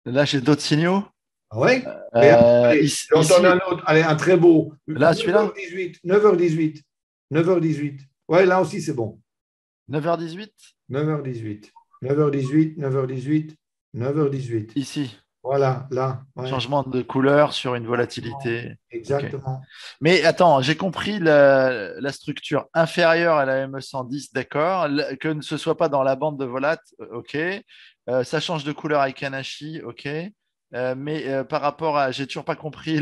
Là, j'ai d'autres signaux. Ah ouais? Regarde, allez, Ici, j'en donne un ici, autre. Allez, un très beau. là, celui-là, 9h18. 9h18. 9h18. Ouais, là aussi, c'est bon. 9h18. 9h18. 9h18. 9h18. 9h18. Ici, Voilà, là. Ouais. changement de couleur sur une Exactement. volatilité. Ok. Exactement. Mais attends, j'ai compris la structure inférieure à la ME110, d'accord, que ne ce soit pas dans la bande de volate, ok. Ça change de couleur avec Kanashi, ok. Mais par rapport à, j'ai toujours pas compris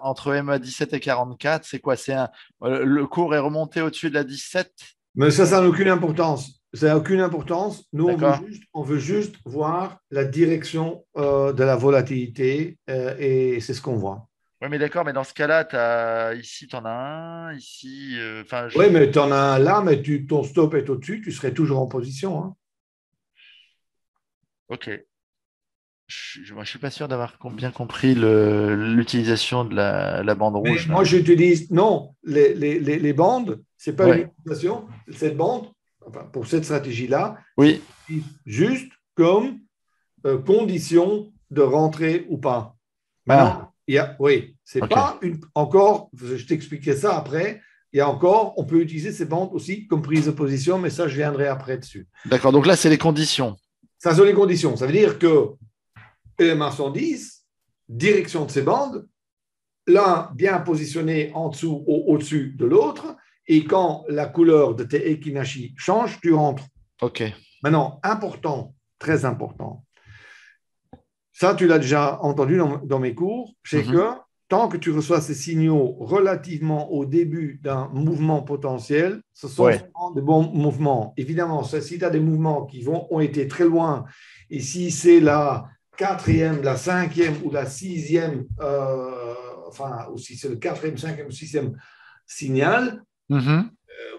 entre ME17 et 44, c'est quoi? Le cours est remonté au-dessus de la 17, Mais ça n'a aucune importance. Ça n'a aucune importance. Nous, d'accord? on veut juste voir la direction de la volatilité et c'est ce qu'on voit. Oui, mais d'accord, mais dans ce cas-là, ici, tu en as un, ici, enfin, Oui, mais tu en as un là, mais ton stop est au-dessus, tu serais toujours en position. Hein. ok. Moi, je suis pas sûr d'avoir bien compris l'utilisation de la bande Mais rouge moi, là. j'utilise, non, les bandes, ce n'est pas une Ouais. utilisation. Cette bande, enfin, pour cette stratégie-là, c'est Oui. juste comme condition de rentrer ou pas. Ah, Maintenant, oui, c'est ok. pas encore, je t'expliquerai ça après, il y a encore, on peut utiliser ces bandes aussi comme prise de position, mais ça, je viendrai après dessus. D'accord. Donc là, c'est les conditions. Ça sont les conditions. Ça veut dire que EMA 110, direction de ces bandes, l'un bien positionné en dessous ou au-dessus de l'autre, et quand la couleur de tes Ekinashi change, tu rentres. OK. Maintenant, important, très important. Ça, tu l'as déjà entendu dans mes cours, c'est que tant que tu reçois ces signaux relativement au début d'un mouvement potentiel, ce sont Ouais. souvent de bons mouvements. Évidemment, si tu as des mouvements qui ont été très loin, et si c'est la quatrième, la cinquième ou la sixième, enfin, ou si c'est le quatrième, cinquième ou sixième signal, Mhm.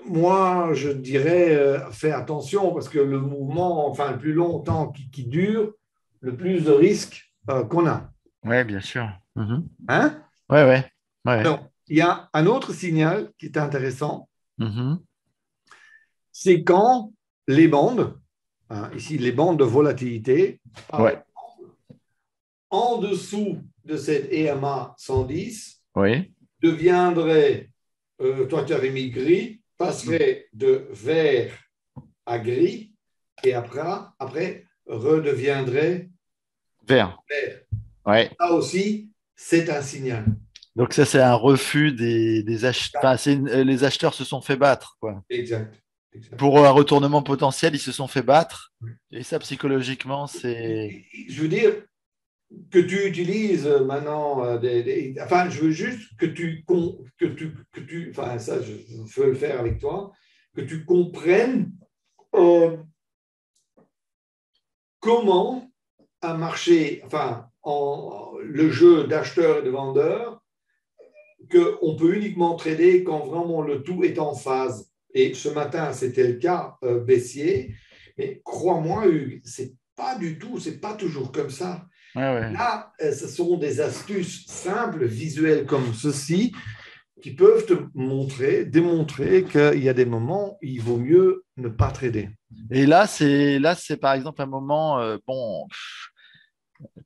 moi, je dirais, fais attention parce que le mouvement, enfin, le plus longtemps qui dure, le plus de risques qu'on a. Ouais, bien sûr. Mhm. Hein? Ouais, ouais. Ouais. Alors, il y a un autre signal qui est intéressant, Mhm. c'est quand les bandes, hein, ici les bandes de volatilité, par Ouais. exemple, en dessous de cette EMA 110, Oui. deviendraient, toi tu avais mis gris, passerait de vert à gris et après redeviendrait Vert. vert. Ouais. Ça aussi, c'est un signal. Donc ça, c'est un refus des acheteurs. Enfin, les acheteurs se sont fait battre, quoi. Exact. Exact. Pour un retournement potentiel, ils se sont fait battre. Et ça, psychologiquement, c'est... Je veux dire que tu utilises maintenant enfin, je veux juste enfin, ça, je veux le faire avec toi, que tu comprennes comment un marché, enfin, le jeu d'acheteur et de vendeur, qu'on peut uniquement trader quand vraiment le tout est en phase. Et ce matin, c'était le cas baissier. Mais crois-moi, Hugues, c'est pas du tout, c'est pas toujours comme ça. Ouais, ouais. Là, ce sont des astuces simples, visuelles comme ceci, qui peuvent te démontrer qu'il y a des moments où il vaut mieux ne pas trader. Et là, c'est par exemple un moment, bon,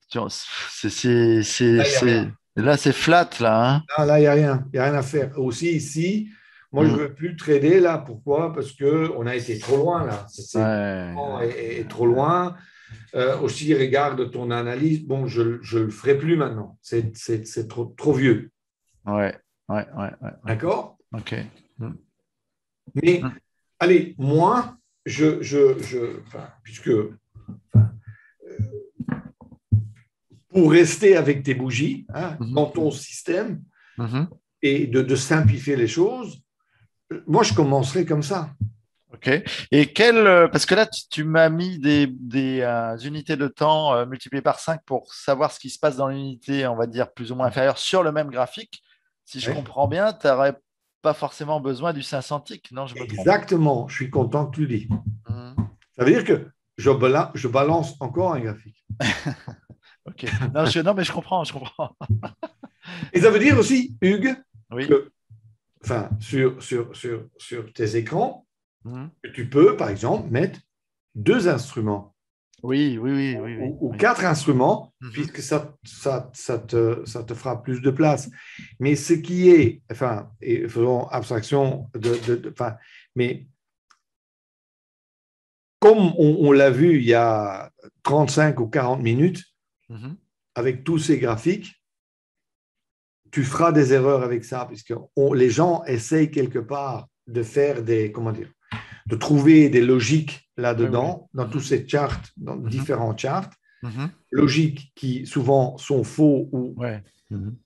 tu vois, Là, il n'y a rien. là, c'est flat, là, hein. Là, il n'y a rien. Il n'y a rien à faire. Aussi, ici, moi, je ne Mm. veux plus trader là. Pourquoi? Parce qu'on a été trop loin là. Ouais, Est trop loin. Aussi, regarde ton analyse. Bon, je ne le ferai plus maintenant. C'est trop vieux. ouais, ouais, ouais, ouais, ouais. D'accord? OK. Mm. Mais, Mm. allez, moi, enfin, puisque pour rester avec tes bougies, hein, dans Mhm. ton système Mhm. et de simplifier les choses, moi, je commencerai comme ça. OK. Et parce que là, tu m'as mis des unités de temps multipliées par 5 pour savoir ce qui se passe dans l'unité, on va dire, plus ou moins inférieure sur le même graphique. Si je Ouais. comprends bien, tu n'aurais pas forcément besoin du 500 non, je me trompe. Exactement, je suis content que tu le dis. Mhm. Ça veut dire que je balance encore un graphique. OK. Non, non, mais je comprends, je comprends. Et ça veut dire aussi, Hugues, Oui. que enfin, sur tes écrans, Mhm. que tu peux, par exemple, mettre deux instruments Oui, oui, oui, oui, oui, ou oui. quatre instruments, Mhm. puisque ça te fera plus de place. Mais ce qui est, enfin, et faisons abstraction enfin, mais comme on l'a vu il y a 35 ou 40 minutes, Mhm. avec tous ces graphiques, tu feras des erreurs avec ça, puisque les gens essayent quelque part de faire comment dire, de trouver des logiques Oui, oui. là-dedans, dans tous Mhm. ces charts, dans Mhm. différents charts, Mhm. logiques qui souvent sont faux Ouais. Mhm.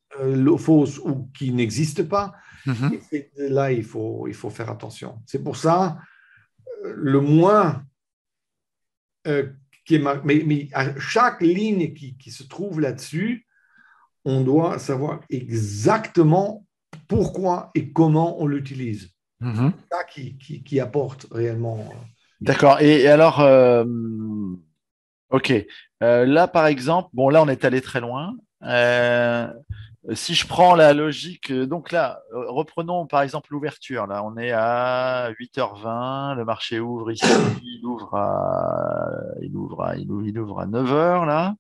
fausses ou qui n'existent pas. Mhm. Et là, il faut faire attention. C'est pour ça, le moins qui est mais à chaque ligne qui se trouve là-dessus, on doit savoir exactement pourquoi et comment on l'utilise. Mhm. C'est ça qui apporte réellement. D'accord. Et alors, ok. Là, par exemple, bon, là, on est allé très loin. Si je prends la logique, donc là, reprenons par exemple l'ouverture. Là, on est à 8h20, le marché ouvre ici, il ouvre à 9h là.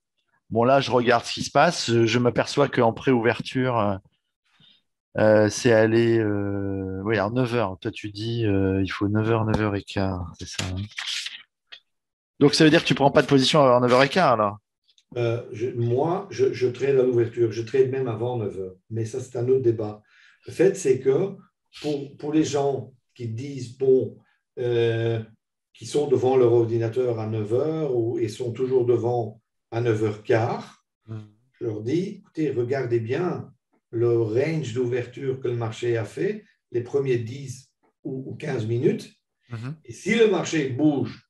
Bon, là, je regarde ce qui se passe. Je m'aperçois qu'en pré-ouverture, c'est aller. Oui, alors 9h. Toi, tu dis il faut 9h, 9h15, c'est ça, hein. Donc, ça veut dire que tu prends pas de position à 9h15 là. Moi, je trade à l'ouverture, je trade même avant 9 heures, mais ça, c'est un autre débat. Le fait, c'est que pour les gens qui disent, bon, euh, qui sont devant leur ordinateur à 9 heures et sont toujours devant à 9h15. Je leur dis, écoutez, regardez bien le range d'ouverture que le marché a fait, les premiers 10 ou 15 minutes. Et si le marché bouge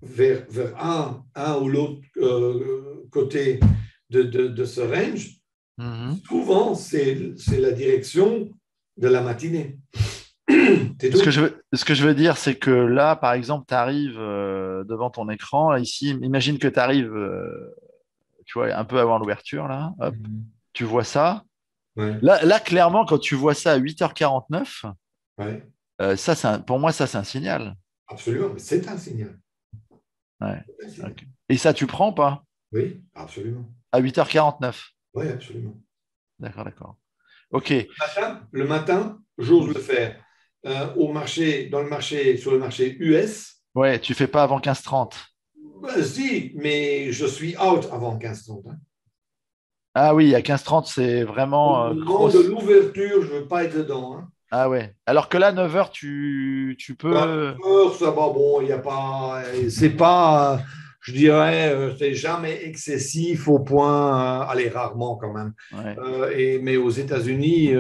vers un ou l'autre côté de ce range, souvent, c'est la direction de la matinée. Ce que je veux dire, c'est que là, par exemple, tu arrives devant ton écran. Là, ici, imagine que tu arrives, tu vois, un peu avant l'ouverture, là. Hop, tu vois ça. Ouais. Là, clairement, quand tu vois ça à 8h49, Ouais. Pour moi, ça, c'est un signal. Absolument, mais c'est un signal. Ouais. C'est un signal. Ok. Et ça, tu prends pas Oui, absolument. à 8h49. Oui, absolument. D'accord, d'accord. OK. Le matin, j'ose le faire. Sur le marché US, Ouais, tu fais pas avant 15h30. si, mais je suis out avant 15h30. Hein. Ah oui, à 15h30, c'est vraiment Au moment de grosse. l'ouverture, je ne veux pas être dedans. Hein. Ah ouais. Alors que là, 9h, tu peux. Ça va, bon, il n'y a pas. C'est pas, je dirais, c'est jamais excessif au point. Allez, rarement quand même. Ouais, Mais aux États-Unis,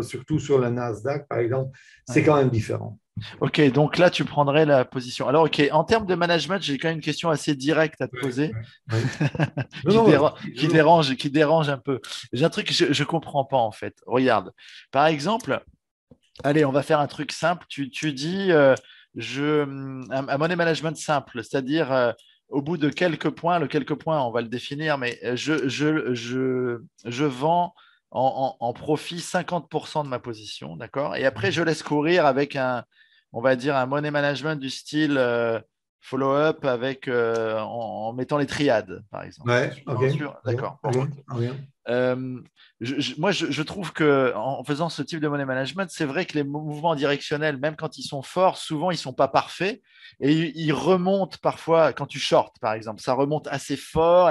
surtout sur le Nasdaq, par exemple, c'est ouais. quand même différent. Ok, donc là, tu prendrais la position. Alors, ok, en termes de management, j'ai quand même une question assez directe à te Ouais, poser ouais. Non, non, qui dérange un peu. J'ai un truc que je ne comprends pas, en fait. Regarde, par exemple, allez, on va faire un truc simple. Tu dis un money management simple, c'est-à-dire au bout de quelques points, le quelques points, on va le définir, mais je vends en profit 50% de ma position, d'accord? Et après, je laisse courir avec on va dire, un money management du style follow-up avec, en mettant les triades, par exemple. ouais, ok, D'accord. Bon, ok, ok. ok. Euh, moi, je trouve que en faisant ce type de money management, c'est vrai que les mouvements directionnels, même quand ils sont forts, souvent ils sont pas parfaits et ils remontent parfois quand tu shortes, par exemple, ça remonte assez fort.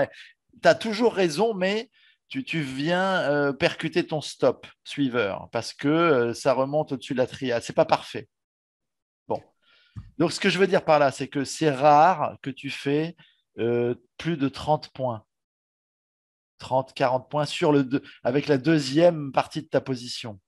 Tu as toujours raison, mais tu viens percuter ton stop suiveur parce que ça remonte au-dessus de la triade. C'est pas parfait. Bon, donc ce que je veux dire par là, c'est que c'est rare que tu fais plus de 30 points. 30, 40 points avec la deuxième partie de ta position.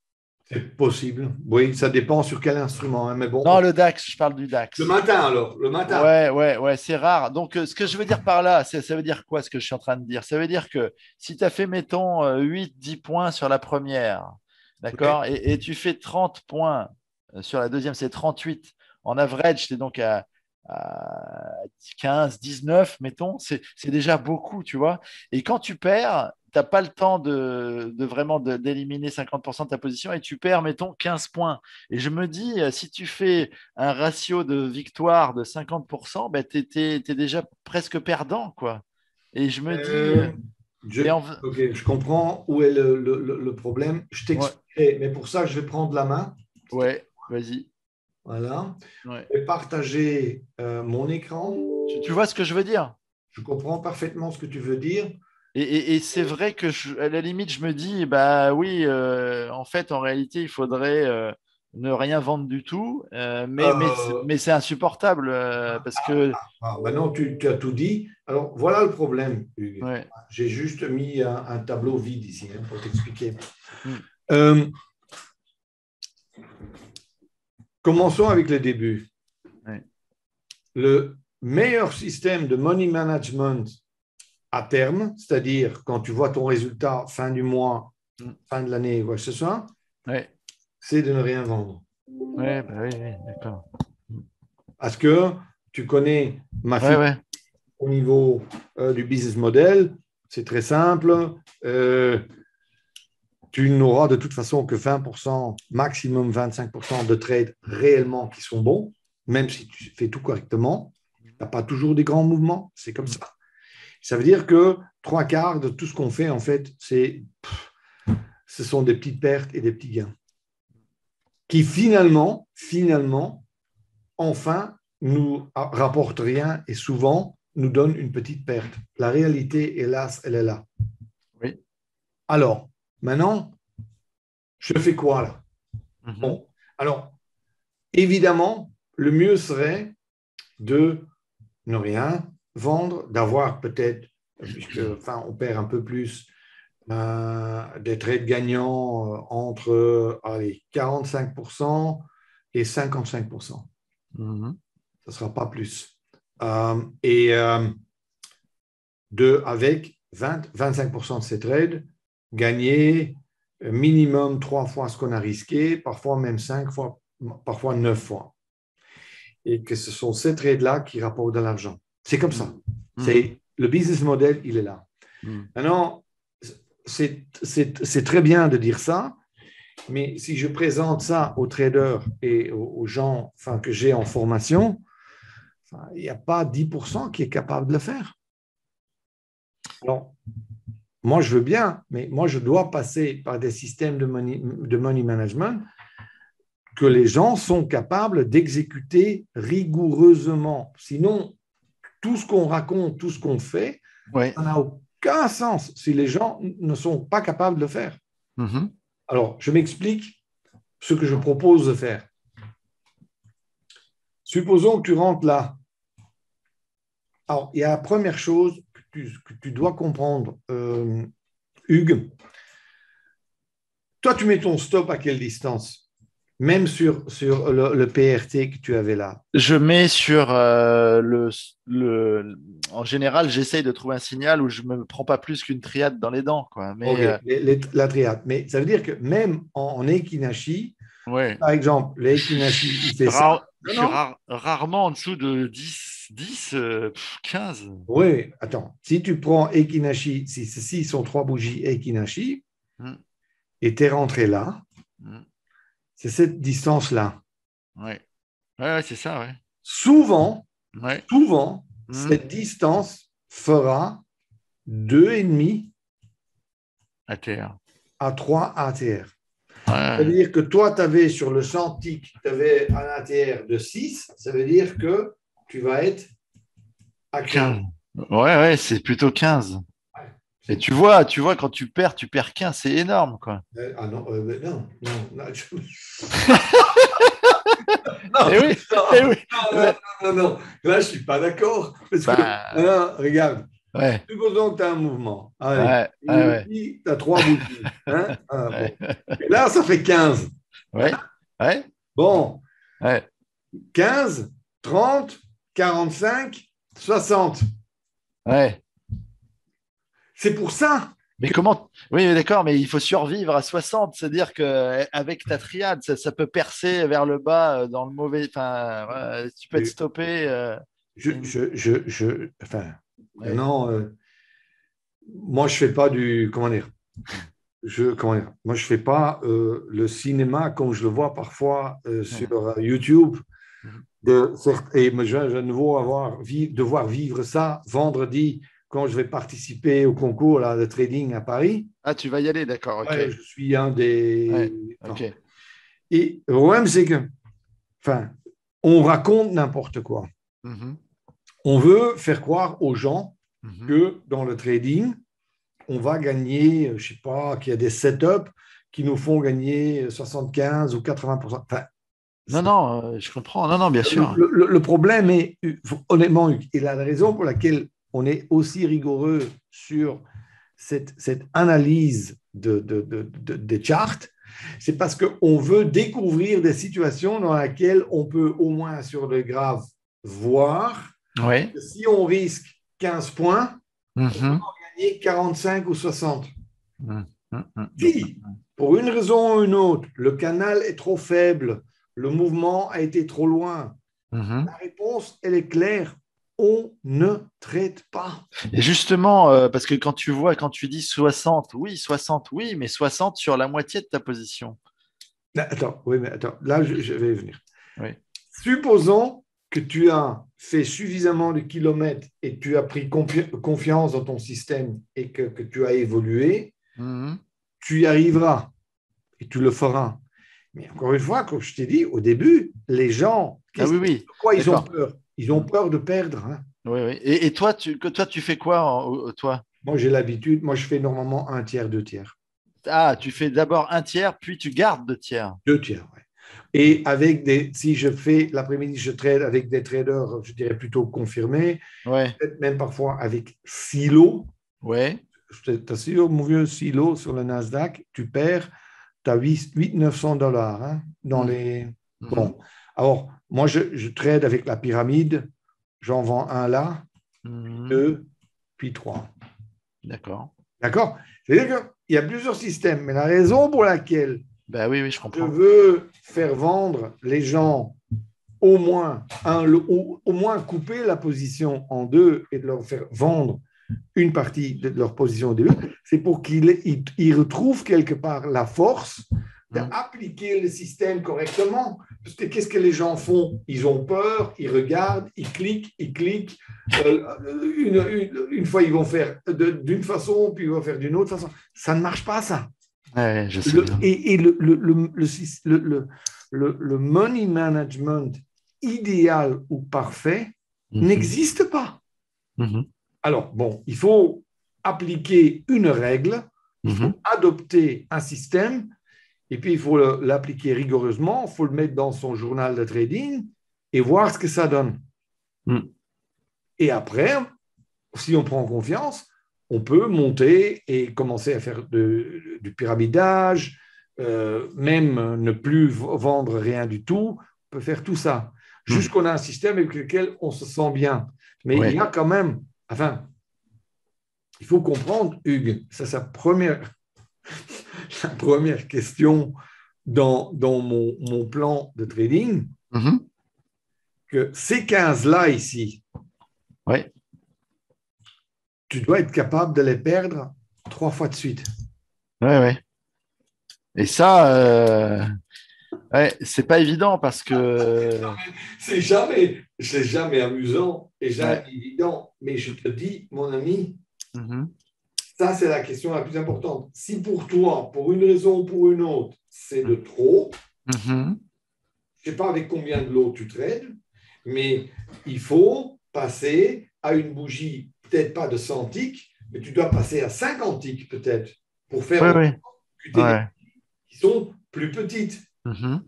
C'est possible. Oui, ça dépend sur quel instrument. Hein, mais bon, Non, ok. le DAX, je parle du Le DAX. matin alors, le matin. Ouais, ouais, ouais, c'est rare. Donc, ce que je veux dire par là, ça veut dire quoi ce que je suis en train de dire? Ça veut dire que si tu as fait, mettons, 8, 10 points sur la première, Oui, d'accord, et tu fais 30 points sur la deuxième, c'est 38. En average, tu es donc à 15, 19, mettons, c'est déjà beaucoup, tu vois. Et quand tu perds, tu n'as pas le temps de vraiment d'éliminer 50% de ta position et tu perds, mettons, 15 points. Et je me dis, si tu fais un ratio de victoire de 50%, ben, tu es déjà presque perdant, quoi. Et je me dis, Euh, je, et en... ok, je comprends où est le problème. Je ouais, t'expliquerai, mais pour ça, je vais prendre la main. ouais, vas-y. Voilà. Ouais. Je vais partager mon écran. Tu vois ce que je veux dire? Je comprends parfaitement ce que tu veux dire. Et c'est vrai que à la limite, je me dis, bah oui, en fait, en réalité, il faudrait ne rien vendre du tout, Euh, mais c'est insupportable parce que, Maintenant, tu as tout dit. Alors, voilà le problème, Hugues. ouais, J'ai juste mis un tableau vide ici hein, pour t'expliquer. mm, Euh, Commençons avec le début. ouais, Le meilleur système de money management à terme, c'est-à-dire quand tu vois ton résultat fin du mois, mm, fin de l'année, quoi que ce soit, ouais, c'est de ne rien vendre. ouais, bah oui, oui, d'accord. Parce que tu connais ma Ouais, fille ouais, au niveau du business model, c'est très simple. Tu n'auras de toute façon que 20%, maximum 25% de trades réellement qui sont bons, même si tu fais tout correctement. Tu n'as pas toujours des grands mouvements, c'est comme mm, ça. Ça veut dire que trois quarts de tout ce qu'on fait, en fait, ce sont des petites pertes et des petits gains qui finalement, enfin, nous rapportent rien et souvent nous donnent une petite perte. La réalité, hélas, elle est là. oui, Alors, maintenant, je fais quoi là? mhm, Bon, alors, Évidemment, le mieux serait de ne rien vendre, d'avoir peut-être, puisque enfin, on perd un peu plus, des trades gagnants entre allez, 45% et 55%. Mhm. Ça ne sera pas plus. Avec 25% de ces trades, gagner minimum 3 fois ce qu'on a risqué, parfois même 5 fois, parfois 9 fois. Et que ce sont ces trades-là qui rapportent de l'argent. C'est comme ça. Mhm. Le business model, il est là. Mhm. Maintenant, c'est très bien de dire ça, mais si je présente ça aux traders et aux gens enfin, que j'ai en formation, enfin, il n'y a pas 10% qui est capable de le faire. Alors, moi, je veux bien, mais moi, je dois passer par des systèmes de money management que les gens sont capables d'exécuter rigoureusement. Sinon, tout ce qu'on raconte, tout ce qu'on fait, Ouais. ça n'a aucun sens si les gens ne sont pas capables de le faire. Mhm. Alors, je m'explique ce que je propose de faire. Supposons que tu rentres là. Alors, il y a la première chose que tu dois comprendre, Hugues. Toi, tu mets ton stop à quelle distance? Même sur le PRT que tu avais là. Je mets sur le. En général, j'essaye de trouver un signal où je me prends pas plus qu'une triade dans les dents, quoi. OK, Mais la triade. Mais ça veut dire que même en Ekinashi, ouais. par exemple, l'Ekinashi, il fait ça. Je Non, suis non. rarement en dessous de 10, 15. Oui, attends. Si tu prends Ekinashi, si ceci sont 3 bougies Ekinashi, Mm, et tu es rentré là, mm. c'est cette distance-là. Ouais. Ouais, c'est ça, ouais. Souvent, Ouais. souvent, Mm. cette distance fera 2,5 ATR. à 3 ATR. Ça veut Ouais. dire que toi, tu avais sur le Chantique, tu avais un ATR de 6, ça veut dire que tu vas être à 15. 15. Ouais, ouais, c'est plutôt 15. Et C'est- tu vois, quand tu perds 15, c'est énorme, quoi. Ah non, non, non, non, Eh oui, eh oui. non, non, non, là, je ne suis pas d'accord. Parce que, Bah, regarde, ouais, supposons que tu as un mouvement. Allez, ouais, ouais, ici, tu as 3 bougies. Hein? Ah, ouais, bon. Et là, ça fait 15. ouais, ouais, Bon, ouais. 15, 30, 45, 60. Ouais. C'est pour ça. Mais comment? Oui, d'accord, mais il faut survivre à 60. C'est-à-dire que avec ta triade, ça peut percer vers le bas dans le mauvais. Enfin, tu peux être que stoppé. Enfin, Ouais. maintenant, moi, je fais pas du, comment dire, comment dire, moi, je fais pas le cinéma comme je le vois parfois sur YouTube. Mhm. Et je vais à nouveau devoir vivre ça vendredi quand je vais participer au concours là, de trading à Paris. Ah, tu vas y aller, d'accord, ok. Ouais, je suis un des. Ouais, ok. Enfin, et le problème, c'est que, enfin, on raconte n'importe quoi. Mhm, On veut faire croire aux gens mhm. que dans le trading, on va gagner, je ne sais pas, qu'il y a des setups qui nous font gagner 75 ou 80%. Enfin, Non, non, je comprends. Non, non, bien sûr. le problème est, honnêtement, et la raison pour laquelle on est aussi rigoureux sur cette analyse des charts, c'est parce qu'on veut découvrir des situations dans lesquelles on peut au moins sur le graphe voir Oui. que si on risque 15 points, on peut Mhm, gagner 45 ou 60. mhm, mhm, mhm, Si, pour une raison ou une autre, le canal est trop faible, le mouvement a été trop loin, mhm. la réponse, elle est claire. On ne traite pas. Et justement, parce que quand tu dis 60, oui, mais 60 sur la moitié de ta position. Attends, oui, mais attends, là, je vais venir. Oui. Supposons que tu as fait suffisamment de kilomètres et tu as pris confiance dans ton système et que tu as évolué, Mhm. tu y arriveras et tu le feras. Mais encore une fois, comme je t'ai dit au début, les gens, Ah oui, de oui, quoi ils ont d'accord. peur? Ils ont Mhm. peur de perdre. Hein. Oui, oui. Et toi, toi, tu fais quoi, toi? Moi, j'ai l'habitude, moi, je fais normalement un tiers, deux tiers. Ah, tu fais d'abord un tiers, puis tu gardes 2 tiers. 2 tiers, ouais. Et si je fais l'après-midi, je trade avec des traders, je dirais plutôt confirmés, Ouais, peut-être même parfois avec silo. ouais. Je t'assure, mon vieux silo sur le Nasdaq, tu perds, tu as 800-900 $ hein, dans Mhm. les. Mhm. Bon, alors, moi, je trade avec la pyramide, j'en vends un là, Mhm. deux, puis trois. D'accord. D'accord? C'est-à-dire qu'il y a plusieurs systèmes, mais la raison pour laquelle Bah oui, oui, je je comprends. veux faire vendre les gens au moins, au moins couper la position en deux et de leur faire vendre une partie de leur position au début, c'est pour qu'ils retrouvent quelque part la force Mhm. d'appliquer le système correctement. Parce que qu'est-ce que les gens font? Ils ont peur, ils regardent, ils cliquent, ils cliquent. Une fois, ils vont faire d'une façon, puis ils vont faire d'une autre façon. Ça ne marche pas, ça. Ouais, je sais bien. Et le money management idéal ou parfait Mhm. n'existe pas. Mhm. Alors, bon, il faut appliquer une règle, il faut Mhm. adopter un système, et puis il faut l'appliquer rigoureusement, il faut le mettre dans son journal de trading et voir ce que ça donne. Mhm. Et après, si on prend confiance, on peut monter et commencer à faire du pyramidage, même ne plus vendre rien du tout, on peut faire tout ça. Mhm. Jusqu'on a un système avec lequel on se sent bien. Mais il Ouais. y a quand même, enfin, il faut comprendre, Hugues, c'est la première question dans mon plan de trading, Mhm. que ces 15-là ici, Ouais. tu dois être capable de les perdre 3 fois de suite. Ouais, ouais. Et ça, ouais, c'est pas évident parce que. C'est jamais amusant et jamais Ouais. évident. Mais je te dis, mon ami, Mhm. ça, c'est la question la plus importante. Si pour toi, pour une raison ou pour une autre, c'est de trop, Mhm. je ne sais pas avec combien de lots tu trades, mais il faut passer à une bougie, peut-être pas de 100 ticks, mais tu dois passer à 50 ticks peut-être pour faire Ouais, en ouais. sorte des Ouais. qui sont plus petites. Mhm.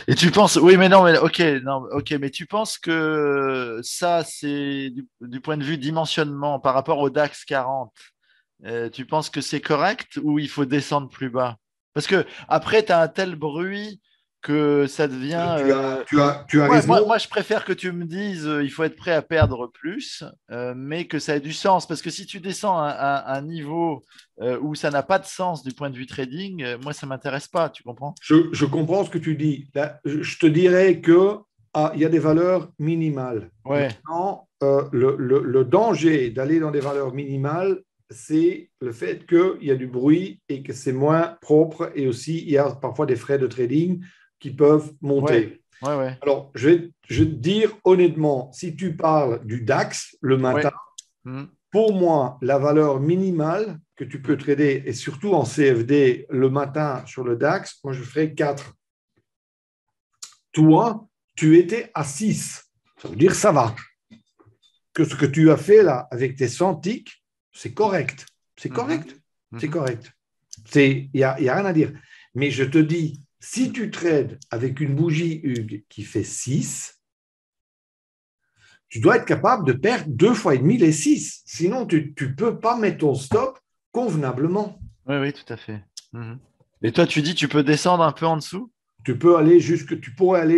Et tu penses, oui, mais non, mais ok, non, ok, mais tu penses que ça, c'est du point de vue dimensionnement par rapport au DAX 40, tu penses que c'est correct ou il faut descendre plus bas? Parce que après, tu as un tel bruit que ça devient. Tu as Moi, raison. je préfère que tu me dises il faut être prêt à perdre plus, mais que ça ait du sens. Parce que si tu descends à un niveau où ça n'a pas de sens du point de vue trading, moi, ça ne m'intéresse pas, tu comprends? Je comprends ce que tu dis. Là, je te dirais que il y a des valeurs minimales. Ouais, Maintenant, le danger d'aller dans des valeurs minimales, c'est le fait qu'il y a du bruit et que c'est moins propre et aussi il y a parfois des frais de trading qui peuvent ouais, monter. ouais, ouais, Alors, je vais te dire honnêtement, si tu parles du DAX le matin, ouais. Hmm, pour moi, la valeur minimale que tu peux hmm. trader, et surtout en CFD le matin sur le DAX, moi je ferais 4. Toi, tu étais à 6. Ça veut dire ça va. Que ce que tu as fait là avec tes 100 ticks, c'est correct. C'est Mhm, correct. C'est mhm. correct. Il n'y a rien à dire. Mais je te dis, si tu trades avec une bougie Hugues qui fait 6, tu dois être capable de perdre 2 fois et demi les 6. Sinon, tu ne peux pas mettre ton stop convenablement. Oui, oui, tout à fait. Mhm. Et toi, tu dis tu peux descendre un peu en dessous, Tu pourrais aller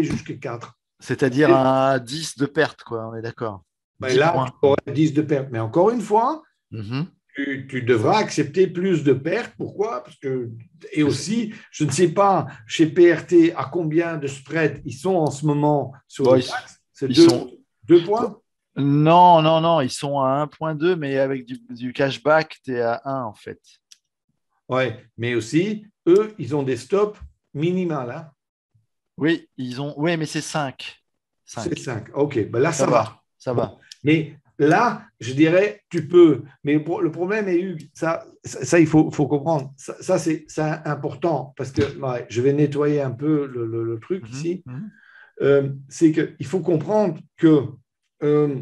jusqu'à 4. c'est-à-dire un 10 de perte, quoi, on est d'accord. Ben 10 là, tu points. aurais 10 de perte. Mais encore une fois, Mhm. tu devras accepter plus de pertes. Pourquoi? Parce que, et aussi, je ne sais pas chez PRT à combien de spread ils sont en ce moment sur Bon, le DAX. C'est ils sont. 2 points? Non, non, non, ils sont à 1,2, mais avec du cashback, tu es à 1 en fait. Oui, mais aussi, eux, ils ont des stops minimales. Hein. Oui, ils ont. Oui, mais c'est 5. C'est 5. 5. OK, ben là, Ça ça va. va, ça Bon. va. Mais là, je dirais, tu peux. Mais le problème est, Hugues, ça il faut comprendre. Ça c'est important parce que ouais, je vais nettoyer un peu le truc Mhm, ici. mhm. C'est qu'il faut comprendre que euh,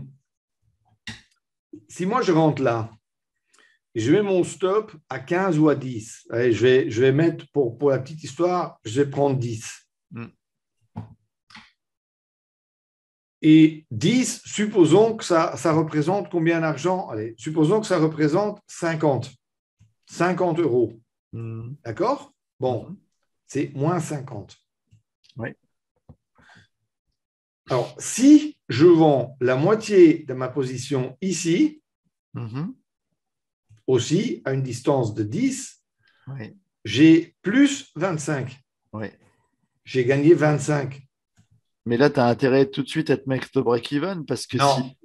si moi je rentre là, et je mets mon stop à 15 ou à 10, allez, je vais mettre, pour la petite histoire, je vais prendre 10. Mhm. Et 10, supposons que ça représente combien d'argent? Allez, supposons que ça représente 50 euros. D'accord? Bon, c'est moins 50. Oui. Alors, si je vends la moitié de ma position ici, aussi à une distance de 10, j'ai plus 25. Oui. J'ai gagné 25. Mais là, tu as intérêt tout de suite à te mettre au break-even parce que Non, si.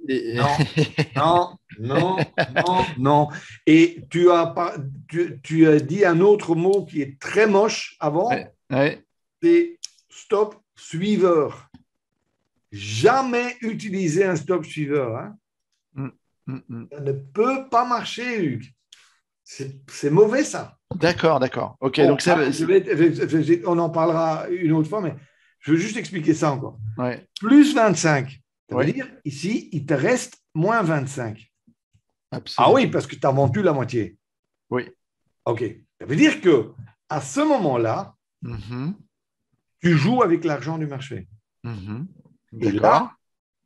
non. Et tu as dit un autre mot qui est très moche avant, c'est stop suiveur. Jamais utiliser un stop suiveur. Hein. Ça ne peut pas marcher, Hugues. C'est mauvais, ça. D'accord. Ok, bon, donc ça, on en parlera une autre fois, mais je veux juste expliquer ça encore. Ouais. Plus 25, ça veut dire, ici, il te reste moins 25. Absolument. Ah oui, parce que tu as vendu la moitié. Oui. OK. Ça veut dire que à ce moment-là, tu joues avec l'argent du marché. Et là,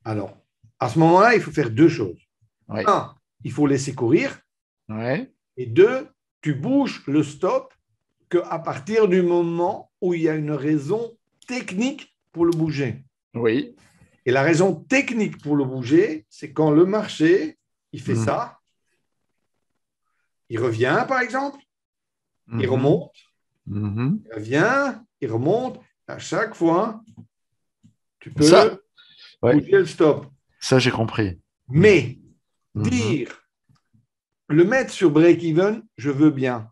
alors, à ce moment-là, il faut faire deux choses. Un, il faut laisser courir. Et deux, tu bouges le stop qu'à partir du moment où il y a une raison technique pour le bouger. Oui. Et la raison technique pour le bouger, c'est quand le marché, il fait ça, il revient, par exemple, il remonte, il revient, il remonte. À chaque fois, tu peux bouger le stop. Ça, j'ai compris. Mais dire, le mettre sur break-even, je veux bien.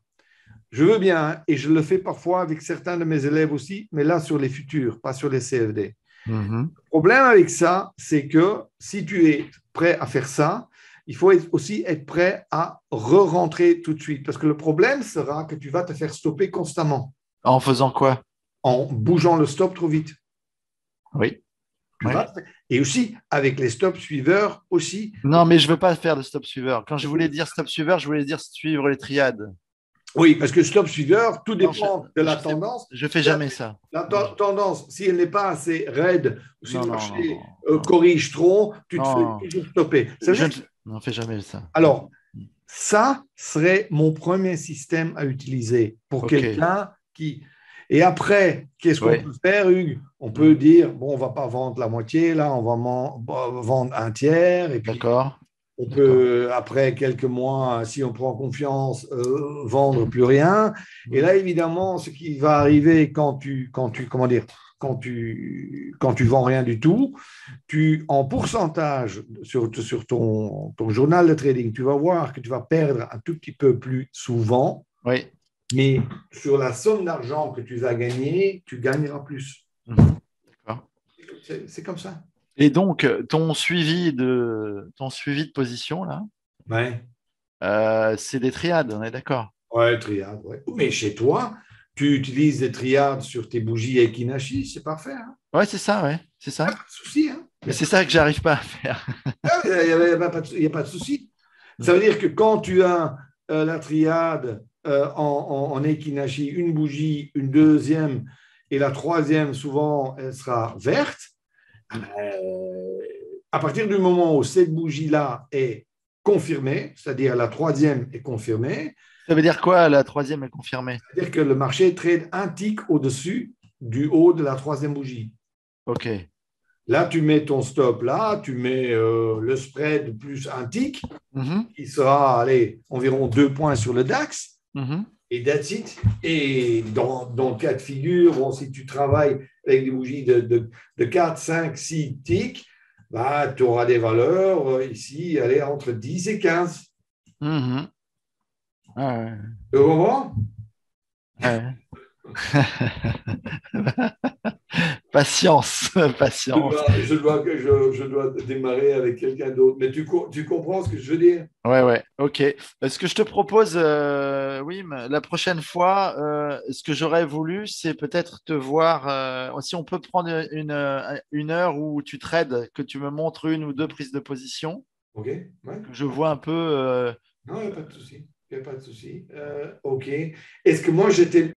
Je veux bien, et je le fais parfois avec certains de mes élèves aussi, mais là sur les futurs, pas sur les CFD. Le problème avec ça, c'est que si tu es prêt à faire ça, il faut aussi être prêt à re-rentrer tout de suite. Parce que le problème sera que tu vas te faire stopper constamment. En faisant quoi? En bougeant le stop trop vite. Oui. Et aussi, avec les stop suiveurs aussi. Non, mais je ne veux pas faire de stop suiveur. Quand je voulais dire stop suiveur, je voulais dire suivre les triades. Oui, parce que stop suiveur, tout dépend de la tendance. Je ne fais jamais ça. La tendance, si elle n'est pas assez raide, ou si le marché corrige trop, tu te fais toujours stopper. Je ne fais jamais ça. Alors, ça serait mon premier système à utiliser pour quelqu'un qui... Et après, qu'est-ce qu'on peut faire, Hugues? On peut dire, bon, on ne va pas vendre la moitié, là, on va vendre un tiers. Et puis, on peut, après quelques mois, si on prend confiance, vendre plus rien. Et là, évidemment, ce qui va arriver quand tu vends rien du tout, en pourcentage sur ton journal de trading, tu vas voir que tu vas perdre un tout petit peu plus souvent. Oui. Mais sur la somme d'argent que tu vas gagner, tu gagneras plus. D'accord. C'est comme ça. Et donc, ton suivi de position, là, c'est des triades, on est d'accord? Ouais, triade. Ouais. Mais chez toi, tu utilises des triades sur tes bougies Ekinashi, c'est parfait. Hein? Ouais, c'est ça, ouais. C'est ça. Pas de souci. Hein? Mais c'est ça que j'arrive pas à faire. Il n'y a pas de souci. Ça veut dire que quand tu as la triade en Ekinashi, une bougie, une deuxième, et la troisième, souvent, elle sera verte. À partir du moment où cette bougie-là est confirmée, c'est-à-dire la troisième est confirmée. Ça veut dire quoi, la troisième est confirmée? C'est-à-dire que le marché trade un tick au-dessus du haut de la troisième bougie. OK. Là, tu mets ton stop là, tu mets le spread plus un tick, qui sera, allez, environ 2 points sur le DAX. Et that's it. Et dans le cas de figure, bon, si tu travailles avec des bougies de 4, 5, 6 ticks, bah, tu auras des valeurs ici, allez, entre 10 et 15. Tu comprends? Patience. Je dois démarrer avec quelqu'un d'autre. Mais tu comprends ce que je veux dire? Ouais. OK. Ce que je te propose, Wim, la prochaine fois, ce que j'aurais voulu, c'est peut-être te voir. Si on peut prendre une heure où tu trades, que tu me montres une ou deux prises de position. OK. Ouais. Que je vois un peu. Non, il n'y a pas de souci. OK. Est-ce que moi, j'étais.